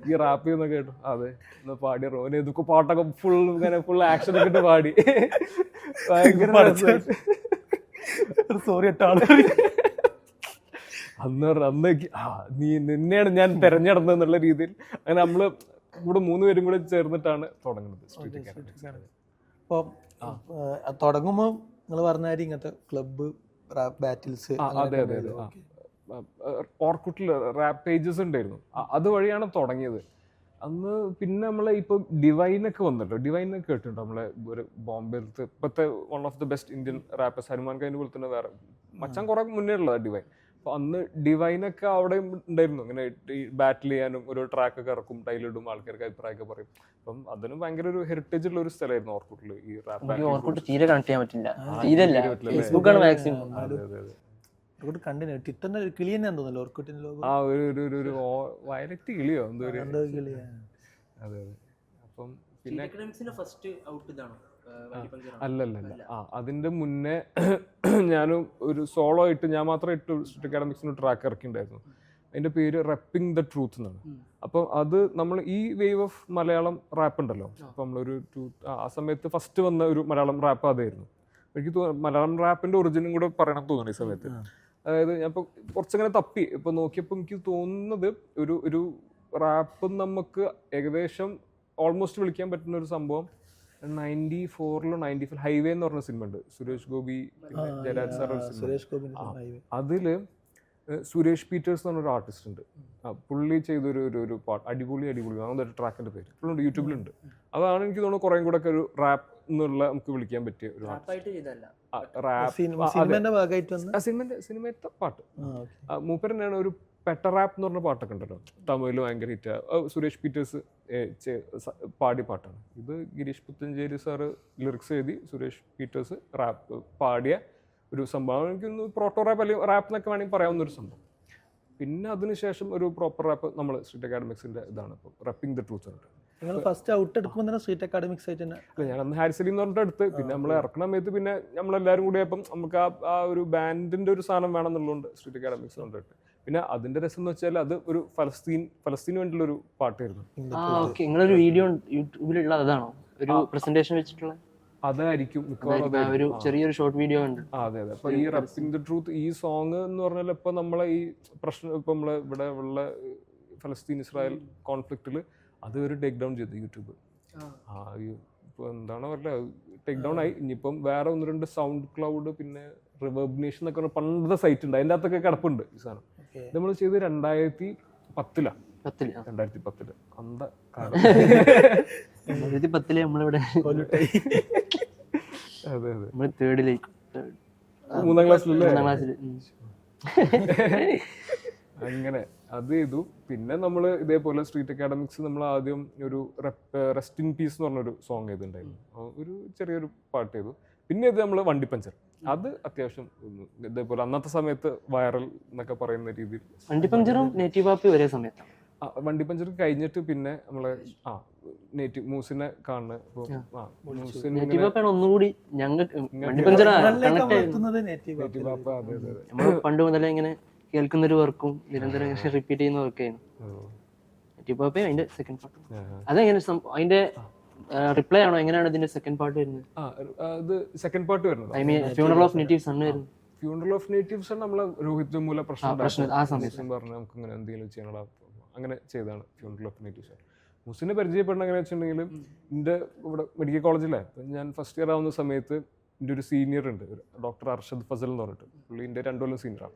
ഈ റാപ്പ് ചെയ്യുന്നൊക്കെ കേട്ടോ. അതെ എന്നാ പാടി റോന് ഇതൊക്കെ പാട്ടൊക്കെ ഫുൾ ആക്ഷൻ ഒക്കെ ഇട്ട് പാടി ഭയങ്കര സോറി അന്ന് നീ നിന്നെയാണ് ഞാൻ തെരഞ്ഞെടുത്തത് എന്നുള്ള രീതിയിൽ അങ്ങനെ നമ്മള് കൂടെ 3 പേരും കൂടെ ചേർന്നിട്ടാണ് തുടങ്ങുന്നത് സ്ട്രീറ്റ് അക്കാഡമിക്സ്. അപ്പോൾ തുടങ്ങുമ്പോൾ നിങ്ങൾ പറഞ്ഞ ഇങ്ങനത്തെ ക്ലബ്ബ് റാപ്പ് ബാറ്റിൽസ്. അതെ ഓർക്കുട്ടിൽ റാപ്പ് പേജസ് ഉണ്ടായിരുന്നു, അതുവഴിയാണ് തുടങ്ങിയത്. അന്ന് പിന്നെ നമ്മളെ ഇപ്പൊ ഡിവൈനൊക്കെ വന്നല്ലോ, ഡിവൈനൊക്കെ കേട്ടിട്ടുണ്ടോ? നമ്മളെ ഒരു ബോംബെയിലത്തെ ഇപ്പോഴത്തെ one of the best Indian wrappers Salman ഖാൻ്റെ പോലെ തന്നെ വേറെ മച്ചാൻ കുറെ മുന്നേ ഉള്ളതാണ് ഡിവൈൻ. അപ്പൊ അന്ന് ഡിവൈനൊക്കെ അവിടെ ഉണ്ടായിരുന്നു, ഇങ്ങനെ ഈ ബാറ്റിൽ ചെയ്യാനും ഒരു ട്രാക്കൊക്കെ ഇറക്കും, ടൈലിടും, ആൾക്കാർക്ക് അഭിപ്രായമൊക്കെ പറയും. അപ്പം അതിന് ഭയങ്കര ഒരു ഹെറിറ്റേജ് ഉള്ള ഒരു സ്ഥലമായിരുന്നു ഓർക്കുട്ടിൽ ഈ റാപ്പ്. ഓർക്കൂട്ട് തീരെ കണക്ട് ചെയ്യാൻ പറ്റില്ല, തീരല്ല, ഫേസ്ബുക്കാണ് മാക്സിമം. ഓർക്കുട്ട് കണ്ടിന്യൂ ട്വിറ്ററിന്റെ ഒരു കിളി തന്നെ തോന്നുന്നല്ലോ ഓർക്കുട്ടിന്റെ ലോഗോ. ആ ഒരു വയലറ്റ് കിളിയോ എന്തോ ഒരു എന്തോ കിളി. അതെ. അപ്പം പിന്നെ ഫസ്റ്റ് ഔട്ട് ഇതാണോ? അല്ലല്ല, അതിന്റെ മുന്നേ ഞാനും ഒരു സോളോ ആയിട്ട് ഞാൻ മാത്രം ഇട്ട് സ്ട്രീറ്റ് അക്കാഡമിക്സിന് ട്രാക്ക് ഇറക്കിണ്ടായിരുന്നു. അതിന്റെ പേര് റെപ്പിംഗ് ദ ട്രൂത്ത് എന്നാണ്. അപ്പം അത് നമ്മൾ ഈ വേവ് ഓഫ് മലയാളം റാപ്പ് ഉണ്ടല്ലോ, അപ്പൊ നമ്മളൊരു ആ സമയത്ത് ഫസ്റ്റ് വന്ന ഒരു മലയാളം റാപ്പ് അതായിരുന്നു. എനിക്ക് മലയാളം റാപ്പിന്റെ ഒറിജിനും കൂടെ പറയണം തോന്നുന്നു ഈ സമയത്ത്. അതായത് ഞാൻ ഇപ്പൊ കുറച്ചിങ്ങനെ തപ്പി ഇപ്പൊ നോക്കിയപ്പോൾ എനിക്ക് തോന്നുന്നത് ഒരു റാപ്പ് നമുക്ക് ഏകദേശം ഓൾമോസ്റ്റ് വിളിക്കാൻ പറ്റുന്ന ഒരു സംഭവം 94 95 ഹൈവേ എന്ന് പറഞ്ഞ സിനിമ ഉണ്ട്, സുരേഷ് ഗോപി ജയരാജ് സാർ. അതില് സുരേഷ് പീറ്റേഴ്സ് എന്ന് പറഞ്ഞൊരു ആർട്ടിസ്റ്റ് ഉണ്ട്, പുള്ളി ചെയ്തൊരു പാട്ട് അടിപൊളി അങ്ങനെ ഒരു ട്രാക്കിന്റെ പേര് പുള്ളിയുണ്ട്, യൂട്യൂബിലുണ്ട്. അതാണ് എനിക്ക് തോന്നുന്നു കുറേ കൂടെ ഒക്കെ ഒരു റാപ്പ് എന്നുള്ള നമുക്ക് വിളിക്കാൻ പറ്റിയ ഒരു സിനിമത്തെ പാട്ട്. മൂപ്പർ തന്നെയാണ് ഒരു പെട്ട റാപ്പ് എന്ന് പറഞ്ഞ പാട്ടൊക്കെ ഉണ്ടല്ലോ, തമിഴിൽ ഭയങ്കര ഹിറ്റ്. സുരേഷ് പീറ്റേഴ്സ് പാടിയ പാട്ടാണ് ഇത്. ഗിരീഷ് പുത്തഞ്ചേരി സാറ് ലിറിക്സ് എഴുതി, സുരേഷ് പീറ്റേഴ്സ് റാപ്പ് പാടിയ ഒരു സംഭവം. എനിക്കൊന്ന് പ്രോട്ടോ റാപ്പ് അല്ലെങ്കിൽ റാപ്പ് എന്നൊക്കെ വേണമെങ്കിൽ പറയാവുന്ന ഒരു സംഭവം. പിന്നെ അതിനുശേഷം ഒരു പ്രോപ്പർ റാപ്പ് നമ്മൾ സ്ട്രീറ്റ് അക്കാഡമിക്സിന്റെ ഇതാണ് ഇപ്പോൾ റെപ്പിംഗ് ദ ട്രൂത്ത് ഉണ്ട്. നിങ്ങൾ ഫസ്റ്റ് ഔട്ട് എടുക്കുമ്പോൾ തന്നെ സ്ട്രീറ്റ് അക്കാഡമിക്സ് ആയിട്ട് തന്നെ? ഞാൻ അന്ന് ഹാരിസലി എന്ന് പറഞ്ഞിട്ട് എടുത്ത്, പിന്നെ നമ്മൾ ഇറക്കണ സമയത്ത് പിന്നെ നമ്മളെല്ലാവരും കൂടി ആയപ്പം നമുക്ക് ആ ഒരു ബാൻഡിന്റെ ഒരു സാധനം വേണം എന്നുള്ളതുകൊണ്ട് സ്ട്രീറ്റ് അക്കാഡമിക്സ് കൊണ്ടിട്ട്. പിന്നെ അതിന്റെ രസം എന്ന് വെച്ചാൽ അത് ഒരു ഫലസ്തീന് വേണ്ടിയുള്ള ഒരു പാട്ടായിരുന്നു. നിങ്ങളൊരു വീഡിയോ യൂട്യൂബിലുള്ള അതാണോ, ഒരു പ്രസന്റേഷൻ വെച്ചിട്ടുള്ള? അതായിരിക്കും ഒരു ചെറിയൊരു ഷോർട്ട് വീഡിയോ ഉണ്ട്. അതെ. അപ്പൊ ഈ റെപ്പിംഗ് ദ ട്രൂത്ത് ഈ സോങ് എന്ന് പറഞ്ഞാൽ ഇപ്പൊ നമ്മളെ ഈ പ്രശ്നം ഇപ്പൊ നമ്മളെ ഇവിടെ ഉള്ള ഫലസ്തീൻ ഇസ്രായേൽ കോൺഫ്ലിക്റ്റില് അത് ഒരു ടേക്ക് ഡൗൺ ചെയ്തു യൂട്യൂബ്. ഇപ്പൊ എന്താണ് പറയുക, ടേക്ക് ഡൗൺ ആയി. ഇനിയിപ്പം വേറെ 1-2 സൗണ്ട് ക്ലൗഡ് പിന്നെ റിവേർബിനേഷൻ എന്നൊക്കെ പറഞ്ഞ പണ്ടത്തെ സൈറ്റ് ഉണ്ട്, അതിൻ്റെ അകത്തൊക്കെ കിടപ്പുണ്ട് ഈ സാധനം. നമ്മൾ ചെയ്ത് 2010 അന്ത 2010 നമ്മളിവിടെ നമ്മൾ തേർഡിലേക്ക് 3ാം ക്ലാസ്സിൽ അങ്ങനെ അത് ചെയ്തു. പിന്നെ നമ്മൾ ഇതേപോലെ സ്ട്രീറ്റ് അക്കാഡമിക്സ് നമ്മൾ ആദ്യം ഒരു റെസ്റ്റ് ഇൻ പീസ് എന്ന് പറഞ്ഞൊരു സോങ് ചെയ്തിട്ടുണ്ടായിരുന്നു, ഒരു ചെറിയൊരു പാട്ട് ചെയ്തു. പിന്നെ ഇത് നമ്മൾ വണ്ടിപ്പഞ്ചർ, അത് അത്യാവശ്യം ഇതേപോലെ അന്നത്തെ സമയത്ത് വൈറൽ എന്നൊക്കെ പറയുന്ന രീതിയിൽ. വണ്ടിപ്പഞ്ചറും നേറ്റീവ് ആപ്പി ഒരേ സമയത്താണ്. വണ്ടിപ്പഞ്ചർ കഴിഞ്ഞിട്ട് പിന്നെ നമ്മളെ നേറ്റീവ് മൂസിനെ കാണുന്നത്. ഒന്നുകൂടി പണ്ട് മുതലേ ഇങ്ങനെ കേൾക്കുന്നൊരു വർക്കും നിരന്തരം റിപ്പീറ്റ് ചെയ്യുന്ന വർക്കായിരുന്നു നേറ്റീവ് ആപ്പി. അതിന്റെ സെക്കൻഡ് പാർട്ട് അതെങ്ങനെ, അതിന്റെ റിപ്ലൈ ആണോ, എങ്ങനെയാണ് ഇതിന്റെ സെക്കൻഡ് പാർട്ട് വരുന്നത്? സെക്കൻഡ് പാർട്ട് വരുന്നത് I mean funeral of native son വരുന്നത്. ഫ്യൂണറൽ ഓഫ് നേറ്റീവ് സൺ നമ്മളെ രോഹിത് മൂല പ്രശ്നം ആ സമയത്ത് പറഞ്ഞു നമുക്ക് ഇങ്ങനെ എന്തെങ്കിലും ചെയ്യണ, അങ്ങനെ ചെയ്താണ് ഫ്യൂണറൽ ഓഫ് നേറ്റീവ് സൺ. മുസിനെ പരിചയപ്പെടുന്ന എങ്ങനെ വെച്ചിട്ടുണ്ടെങ്കിൽ എൻ്റെ ഇവിടെ മെഡിക്കൽ കോളേജിലെ ഞാൻ ഫസ്റ്റ് ഇയർ ആവുന്ന സമയത്ത് എൻ്റെ ഒരു സീനിയർ ഉണ്ട്, ഡോക്ടർ അർഷദ് ഫസൽ എന്ന് പറഞ്ഞിട്ട്. പുള്ളി എൻ്റെ 2 കൊല്ലം സീനിയറാണ്.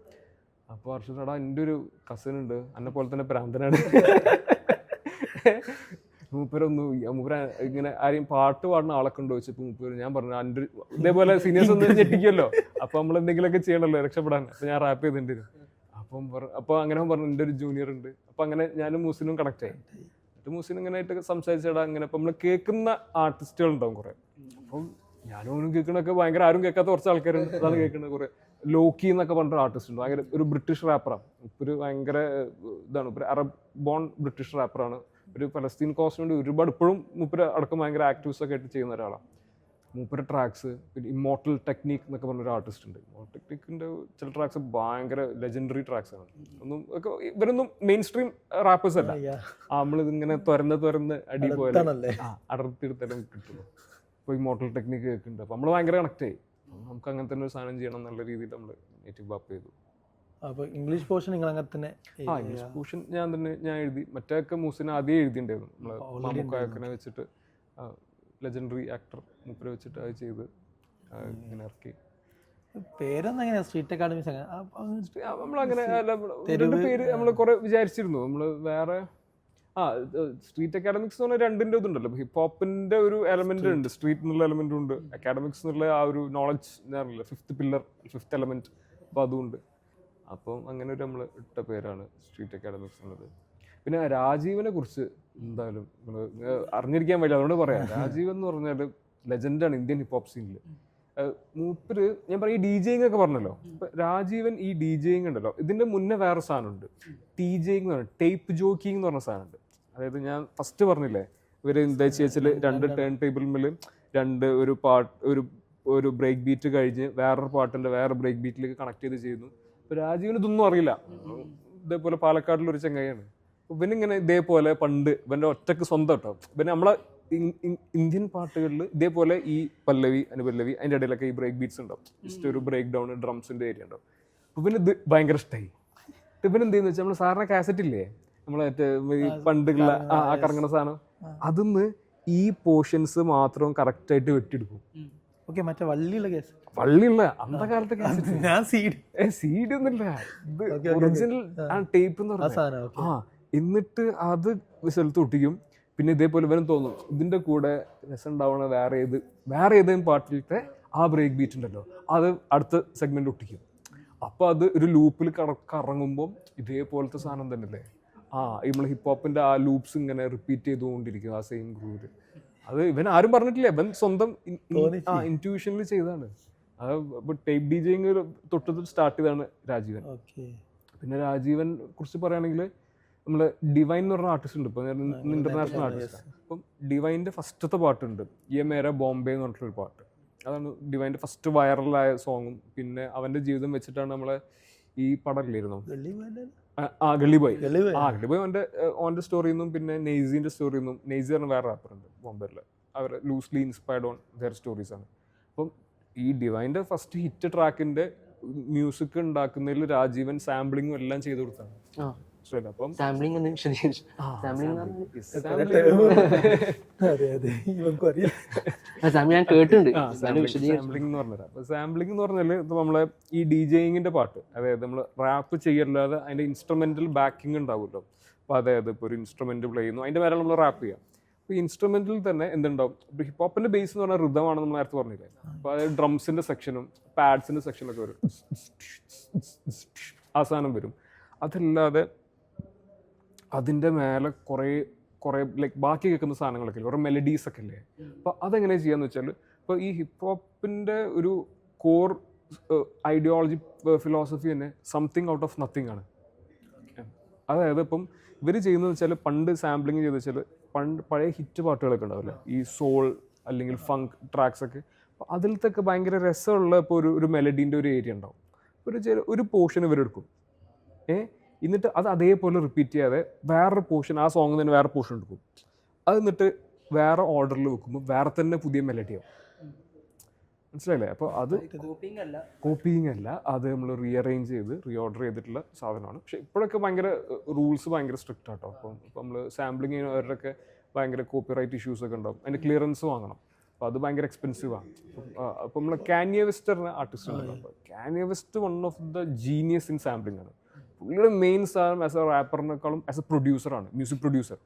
അപ്പോൾ അർഷദ് എടാ എൻ്റെ ഒരു കസിൻ ഉണ്ട്, എന്നെ പോലെ തന്നെ പ്രാന്തനാണ്. മൂപ്പര ഇങ്ങനെ ആരെയും പാട്ട് പാടുന്ന ആളൊക്കെ ഉണ്ടോ ചോദിച്ചപ്പോൾ മൂപ്പര് ഞാൻ പറഞ്ഞു എൻ്റെ ഇതേപോലെ സീനിയേഴ്സ് ഒന്ന് ഞെട്ടിക്കുമല്ലോ, അപ്പോൾ നമ്മൾ എന്തെങ്കിലുമൊക്കെ ചെയ്യണമല്ലോ രക്ഷപ്പെടാൻ. അപ്പോൾ ഞാൻ റാപ്പ് ചെയ്തിട്ടുണ്ട്. അപ്പോൾ അങ്ങനെ പറഞ്ഞു എൻ്റെ ഒരു ജൂനിയർ ഉണ്ട്. അപ്പോൾ അങ്ങനെ ഞാനും മൂസിനും കണക്ട് ആയി. എന്നിട്ട് മൂസിനും ഇങ്ങനെ ആയിട്ട് സംസാരിച്ചിടാം. അങ്ങനെ അപ്പോൾ നമ്മൾ കേൾക്കുന്ന ആർട്ടിസ്റ്റുകൾ ഉണ്ടാവും കുറേ. അപ്പം ഞാനും കേൾക്കണൊക്കെ ഭയങ്കര ആരും കേൾക്കാത്ത കുറച്ച് ആൾക്കാരുണ്ട്. അതാണ് കേൾക്കുന്നത്. കുറേ ലോക്കി എന്നൊക്കെ പറഞ്ഞൊരു ആർട്ടിസ്റ്റ് ഉണ്ട്, ഭയങ്കര ഒരു ബ്രിട്ടീഷ് റാപ്പറാണ്. ഒരു ഭയങ്കര ഇതാണ്, ഒരു അറബ് ബോൺ ബ്രിട്ടീഷ് റാപ്പറാണ്. ഒരു ഫലസ്തീൻ കോസിന് വേണ്ടി ഒരുപാട് ഇപ്പോഴും മൂപ്പര് അടക്കം ഭയങ്കര ആക്ടിവിസ്റ്റ് ഒക്കെ ആയിട്ട് ചെയ്യുന്ന ഒരാളാണ്. മൂപ്പര് ട്രാക്സ് പിന്നെ ഇമ്മോർട്ടൽ ടെക്നിക് എന്നൊക്കെ പറഞ്ഞൊരു ആർട്ടിസ്റ്റ് ഉണ്ട്. ഇമ്മോർട്ടൽ ടെക്നിക്കിൻ്റെ ചില ട്രാക്സ് ഭയങ്കര ലെജൻഡറി ട്രാക്സ് ആണ്. ഇവരൊന്നും മെയിൻ സ്ട്രീം റാപ്പേഴ്സ് അല്ല. നമ്മളിതിങ്ങനെ തുരന്ന് അടി പോലെ അടർത്തിയെടുത്താലും കിട്ടുള്ളൂ. ഇപ്പോൾ ഇമ്മോർട്ടൽ ടെക്നിക്ക് കേൾക്കുന്നുണ്ട്. അപ്പോൾ നമ്മൾ ഭയങ്കര കണക്ട് ആയി. നമുക്ക് അങ്ങനെ തന്നെ ഒരു സാധനം ചെയ്യണം എന്നുള്ള രീതിയിൽ നമ്മൾ നേറ്റീവ് ബാപ്പ് ചെയ്തു. അപ്പോൾ ഇംഗ്ലീഷ് പോർഷൻ നിങ്ങൾ അങ്ങനെ തന്നെ? ഇംഗ്ലീഷ് പോർഷൻ ഞാൻ എഴുതി. മറ്റേയൊക്കെ മൂസിനെ ആദ്യം എഴുതിയിട്ടുണ്ടായിരുന്നു. നമ്മൾ മാമുക്കായക്കനെ വെച്ചിട്ട് ലെജൻഡറി ആക്ടർ മൂപ്പരെ വെച്ചിട്ട് അത് ചെയ്ത് ഇങ്ങനെ ഇറക്കി. പേരൊന്നും എങ്ങനെയാ സ്ട്രീറ്റ് അക്കാഡമിക്സ്? നമ്മളങ്ങനെ പേര് നമ്മൾ കുറെ വിചാരിച്ചിരുന്നു. നമ്മൾ വേറെ സ്ട്രീറ്റ് അക്കാഡമിക്സ് എന്ന് പറഞ്ഞാൽ രണ്ടിൻ്റെ ഇതുണ്ടല്ലോ. ഹിപ്പ് ഹോപ്പിന്റെ ഒരു എലമെന്റ് ഉണ്ട്, സ്ട്രീറ്റ് എന്നുള്ള എലമെന്റും ഉണ്ട്, അക്കാഡമിക്സ് എന്നുള്ള ആ ഒരു നോളജ് ഞാനല്ല ഫിഫ്ത്ത് പില്ലർ, ഫിഫ്ത്ത് എലമെന്റ്, അപ്പോൾ അതുകൊണ്ട്. അപ്പം അങ്ങനെ ഒരു നമ്മൾ ഇട്ട പേരാണ് സ്ട്രീറ്റ് അക്കാഡമിക്സ് എന്നുള്ളത്. പിന്നെ രാജീവിനെ കുറിച്ച് എന്തായാലും അറിഞ്ഞിരിക്കാൻ പറ്റില്ല, അതുകൊണ്ട് പറയാം. രാജീവ് എന്ന് പറഞ്ഞാൽ ലെജൻഡാണ് ഇന്ത്യൻ ഹിപ്പ് ഹോപ്പ് സീനിൽ. മൂപ്പര് ഞാൻ പറയും ഈ DJing ഒക്കെ പറഞ്ഞല്ലോ, രാജീവൻ ഈ DJing ഉണ്ടല്ലോ, ഇതിന്റെ മുന്നേ വേറെ സാധനമുണ്ട്, TJing എന്ന് പറഞ്ഞാൽ ടേപ്പ് ജോക്കിങ് എന്ന് പറഞ്ഞ സാധനമുണ്ട്. അതായത് ഞാൻ ഫസ്റ്റ് പറഞ്ഞില്ലേ, ഇവര് എന്താ വെച്ചാൽ 2 ടേൺ ടേബിളിൽ ഒരു പാട്ട്, ഒരു ബ്രേക്ക് ബീറ്റ് കഴിഞ്ഞ് വേറൊരു പാട്ടിന്റെ വേറെ ബ്രേക്ക് ബീറ്റിലേക്ക് കണക്ട് ചെയ്ത് ചെയ്യുന്നു. ഇപ്പൊ രാജീവിന് ഇതൊന്നും അറിയില്ല. ഇതേപോലെ പാലക്കാടിലൊരു ചെങ്ങായിയാണ്. ഇവനിങ്ങനെ ഇതേപോലെ പണ്ട് ഇവന്റെ ഒറ്റക്ക് സ്വന്തം കേട്ടോ, ഇവന് നമ്മളെ ഇന്ത്യൻ പാട്ടുകളിൽ ഇതേപോലെ ഈ പല്ലവി അനുപല്ലവി അതിൻ്റെ ഇടയിലൊക്കെ ഈ ബ്രേക്ക് ബീറ്റ്സ് ഉണ്ടാവും, ജസ്റ്റ് ഒരു ബ്രേക്ക് ഡൗൺ ഡ്രംസിന്റെ ഏരിയ ഉണ്ടാവും. അപ്പൊ ഇവന് ഇത് ഭയങ്കര ഇഷ്ടമായി. ഇവൻ എന്തെന്ന് വെച്ചാൽ നമ്മൾ സാറിന് കാസറ്റ് ഇല്ലേ, നമ്മളെ ഈ പണ്ടുള്ള ആ കറങ്ങുന്ന സാധനം, അതിന്ന് ഈ പോർഷൻസ് മാത്രം കറക്റ്റ് ആയിട്ട് വെട്ടിയെടുക്കും. മറ്റേ വള്ളിയുള്ള കേസ്, വള്ളിയുള്ള അന്നത്തെ കാലത്തെ കാസറ്റ്, ഞാൻ CD ഒന്നുമില്ല, ഇത് ഒറിജിനൽ ടേപ്പ് എന്ന് പറഞ്ഞാൽ. എന്നിട്ട് അത് സ്ഥലത്ത് ഒട്ടിക്കും. പിന്നെ ഇതേപോലെ ഇവനും തോന്നും ഇതിന്റെ കൂടെ രസം ഉണ്ടാവണ വേറെ ഏതെങ്കിലും പാട്ടിലത്തെ ആ ബ്രേക്ക് ബീറ്റ് ഉണ്ടല്ലോ, അത് അടുത്ത സെഗ്മെന്റ് ഒട്ടിക്കും. അപ്പൊ അത് ഒരു ലൂപ്പിൽ കറങ്ങുമ്പോൾ ഇതേപോലത്തെ സാധനം തന്നെയല്ലേ, നമ്മൾ ഹിപ്പ് ഹോപ്പിന്റെ ആ ലൂപ്സ് ഇങ്ങനെ റിപ്പീറ്റ് ചെയ്തുകൊണ്ടിരിക്കും ആ സെയിം ഗ്രൂവില്. അത് ഇവൻ ആരും പറഞ്ഞിട്ടില്ല, ഇവൻ സ്വന്തം ഇൻറ്റ്യൂഷനിൽ ചെയ്താണ്. അത് ടേപ്പ് DJing തൊട്ട് സ്റ്റാർട്ട് ചെയ്താണ് രാജീവൻ. പിന്നെ രാജീവൻ കുറിച്ച് പറയുകയാണെങ്കിൽ നമ്മള് ഡിവൈൻ എന്ന് പറഞ്ഞ ആർട്ടിസ്റ്റ് ഉണ്ട്, ഇപ്പൊ ഇന്റർനാഷണൽ ആർട്ടിസ്റ്റ്. അപ്പം ഡിവൈൻ്റെ ഫസ്റ്റത്തെ പാട്ടുണ്ട് യെ മേര ബോംബെ എന്ന് പറഞ്ഞിട്ടൊരു പാട്ട്. അതാണ് ഡിവൈൻ്റെ ഫസ്റ്റ് വൈറലായ സോങ്ങും. പിന്നെ അവന്റെ ജീവിതം വെച്ചിട്ടാണ് നമ്മളെ ഈ പടമില്ലായിരുന്നു ഗള്ളിബോയ്. ഗള്ളിബോയ് ഓന്റെ സ്റ്റോറിയിൽ നിന്നും പിന്നെ നെയ്സിന്റെ സ്റ്റോറിയിൽ നിന്നും, നെയ്സി പറഞ്ഞ വേറെ റാപ്പറുണ്ട് ബോംബെയില്, അവർ loosely inspired on their stories ആണ്. അപ്പം ഈ ഡിവൈൻ്റെ ഫസ്റ്റ് ഹിറ്റ് ട്രാക്കിന്റെ മ്യൂസിക് ഉണ്ടാക്കുന്നതിൽ രാജീവൻ സാമ്പിളിങ്ങും എല്ലാം ചെയ്തു കൊടുത്താണ്. സാമ്പിളിംഗ് ഒന്ന് വിശദീകരിച്ചു. ഞാൻ കേട്ടിട്ടുണ്ട്. സാമ്പിളിംഗ് എന്ന് പറഞ്ഞാല് ഇപ്പൊ നമ്മളെ ഈ DJingന്റെ പാട്ട്, അതായത് നമ്മൾ റാപ്പ് ചെയ്യല്ലാതെ അതിന്റെ ഇൻസ്ട്രുമെന്റൽ ബാക്കിംഗ് ഉണ്ടാവുമല്ലോ. അപ്പൊ അതായത് ഇപ്പൊ ഒരു ഇൻസ്ട്രുമെന്റ് പ്ലേ ചെയ്യുന്നു, അതിന്റെ മേലെ നമ്മൾ റാപ്പ് ചെയ്യാം. അപ്പൊ ഇൻസ്ട്രുമെന്റിൽ തന്നെ എന്തുണ്ടാവും, ഇപ്പൊ ഹിപ്പ് ഹോപ്പിന്റെ ബേസ് എന്ന് പറഞ്ഞാൽ റിതം ആണെന്ന് നമ്മൾ നേരത്തെ പറഞ്ഞില്ലേ. അപ്പൊ അതായത് ഡ്രംസിന്റെ സെക്ഷനും പാഡ്സിന്റെ സെക്ഷനൊക്കെ വരും, ആ സാധനം വരും. അതല്ലാതെ അതിൻ്റെ മേലെ കുറേ ലൈക്ക് ബാക്കി കേൾക്കുന്ന സാധനങ്ങളൊക്കെ കുറേ മെലഡീസ് ഒക്കെ അല്ലേ. അപ്പോൾ അതെങ്ങനെ ചെയ്യാന്ന് വെച്ചാൽ, ഇപ്പോൾ ഈ ഹിപ്പ് ഹോപ്പിൻ്റെ ഒരു കോർ ഐഡിയോളജി ഫിലോസഫി തന്നെ സംതിങ് ഔട്ട് ഓഫ് നത്തിങ് ആണ്. അതായത് ഇപ്പം ഇവർ ചെയ്യുന്നത് വെച്ചാൽ, പണ്ട് സാമ്പിളിങ് ചെയ്ത് വെച്ചാൽ പഴയ ഹിറ്റ് പാട്ടുകളൊക്കെ ഉണ്ടാവില്ലേ, ഈ സോൾ അല്ലെങ്കിൽ ഫങ്ക് ട്രാക്സ് ഒക്കെ. അപ്പോൾ അതിലത്തൊക്കെ ഭയങ്കര രസമുള്ള ഇപ്പോൾ ഒരു മെലഡീൻ്റെ ഒരു ഏരിയ ഉണ്ടാവും, ഒരു പോർഷൻ ഇവരെടുക്കും. എന്നിട്ട് അത് അതേപോലെ റിപ്പീറ്റ് ചെയ്യാതെ വേറൊരു പോർഷൻ, ആ സോങ് തന്നെ വേറെ പോർഷൻ എടുക്കും. അത് എന്നിട്ട് വേറെ ഓർഡറിൽ വെക്കുമ്പോൾ വേറെ തന്നെ പുതിയ മെലഡി ആവും. മനസ്സിലായില്ലേ? അപ്പോൾ അത് കോപ്പിയിങ് അല്ല, അത് നമ്മൾ റീഅറേഞ്ച് ചെയ്ത് റീഓർഡർ ചെയ്തിട്ടുള്ള സാധനമാണ്. പക്ഷെ ഇപ്പോഴൊക്കെ ഭയങ്കര റൂൾസ് ഭയങ്കര സ്ട്രിക്റ്റ് ആട്ടോ. അപ്പം നമ്മൾ സാമ്പിളിങ് ചെയ്യുന്നവരുടെയൊക്കെ ഭയങ്കര കോപ്പിറൈറ്റ് ഇഷ്യൂസ് ഒക്കെ ഉണ്ടാവും, അതിൻ്റെ ക്ലിയറൻസ് വാങ്ങണം. അപ്പോൾ അത് ഭയങ്കര എക്സ്പെൻസീവാണ്. അപ്പം നമ്മൾ കാനിയെ വെസ്റ്റ് പറഞ്ഞ ആർട്ടിസ്റ്റ് ഉണ്ടല്ലോ, അപ്പോൾ Kanye West one of the genius in sampling ആണ്. പുള്ളിയുടെ മെയിൻ സാധനം ആസ് എ റാപ്പറിനേക്കാളും ആസ് എ പ്രൊഡ്യൂസറാണ്, മ്യൂസിക് പ്രൊഡ്യൂസർ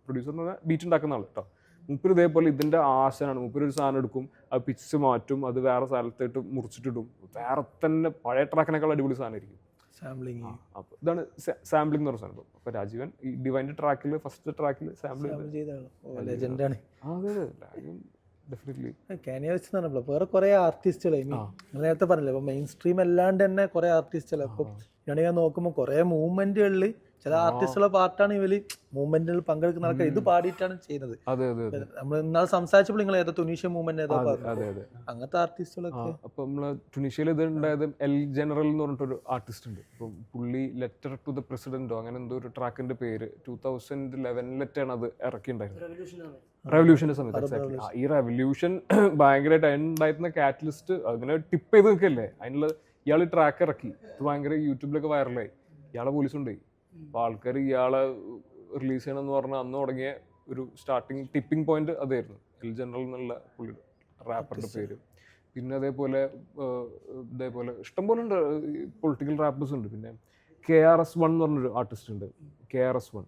എന്ന് പറഞ്ഞാൽ ബീറ്റ് ഉണ്ടാക്കുന്ന ആൾ കേട്ടോ. മുപ്പര് ഇതേപോലെ ഇതിൻ്റെ ആശാനാണ്. മുപ്പര് ഒരു സാധനം എടുക്കും, അത് പിച്ച് മാറ്റും, അത് വേറെ സ്ഥലത്തായിട്ട് മുറിച്ചിട്ടിടും, വേറെ തന്നെ പഴയ ട്രാക്കിനേക്കാൾ അടിപൊളി സാധനമായിരിക്കും സാമ്പിളിങ്. അപ്പോൾ ഇതാണ് സാമ്പിളിംഗ് എന്ന് പറഞ്ഞ സാധനം. അപ്പോൾ രാജീവൻ ഈ ഡിവൈൻ്റെ ട്രാക്കിൽ ഫസ്റ്റ് ട്രാക്കിൽ സാമ്പിൾ ലെജൻഡാണ്. അതെ ഡെഫിനറ്റ്ലി. കാനിയെ വെച്ച് പറഞ്ഞപ്പോൾ വേറെ കുറേ ആർട്ടിസ്റ്റുകൾ നേരത്തെ പറഞ്ഞില്ല, ഇപ്പോൾ മെയിൻ സ്ട്രീം അല്ലാണ്ട് തന്നെ കുറേ ആർട്ടിസ്റ്റുകൾ. അപ്പോൾ ഞാൻ നോക്കുമ്പോൾ കുറേ മൂവ്മെന്റുകളിൽ ചില ആർട്ടിസ്റ്റുകളുടെ പാർട്ടാണ് ഇവര് മൂവ്മെന്റിൽ പങ്കെടുക്കുന്ന ആൾക്കാർ ഇത് പാടിയിട്ടാണ് ചെയ്യുന്നത്. നമ്മൾ ഇന്നാൾ സംസാരിച്ചപ്പോൾ നിങ്ങൾ ഏതാ തുനീഷ്യ മൂവ്മെന്റ് ഏതാ പറഞ്ഞു, അങ്ങനത്തെ ആർട്ടിസ്റ്റുകളൊക്കെ. അപ്പൊ നമ്മള് തുനീഷ്യയിൽ ഇത് ഉണ്ടായത് എൽ ജനറൽ എന്ന് പറഞ്ഞിട്ടൊരു ആർട്ടിസ്റ്റ് ഉണ്ട്. ഇപ്പം പുള്ളി ലെറ്റർ ടു ദ പ്രസിഡന്റോ അങ്ങനെ എന്തോ ഒരു ട്രാക്കിന്റെ പേര് 2011 അത് ഇറക്കിയിട്ടുണ്ടായിരുന്നു, റെവല്യൂഷന്റെ സമയത്ത്. ഈ റെവല്യൂഷൻ ഭയങ്കരമായിട്ട് ഉണ്ടായിരുന്ന കാറ്റലിസ്റ്റ് അങ്ങനെ ടിപ്പ് ചെയ്ത് നിൽക്കല്ലേ, അതിനുള്ള ഇയാൾ ട്രാക്ക് ഇറക്കി, ഇത് ഭയങ്കര യൂട്യൂബിലൊക്കെ വൈറലായി. ഇയാളെ പോലീസ് കൊണ്ടുപോയി. അപ്പോൾ ആൾക്കാർ ഇയാളെ റിലീസ് ചെയ്യണമെന്ന് പറഞ്ഞാൽ അന്ന് തുടങ്ങിയ ഒരു സ്റ്റാർട്ടിങ് ടിപ്പിംഗ് പോയിന്റ് അതായിരുന്നു, എൽ ജനറൽ എന്നുള്ള പുള്ളിയുടെ റാപ്പറിന്റെ പേര്. പിന്നെ അതേപോലെ ഇഷ്ടംപോലെ ഉണ്ട് പൊളിറ്റിക്കൽ റാപ്പേഴ്സ് ഉണ്ട്. പിന്നെ KRS-One എന്ന് പറഞ്ഞൊരു ആർട്ടിസ്റ്റ് ഉണ്ട്, KRS-One.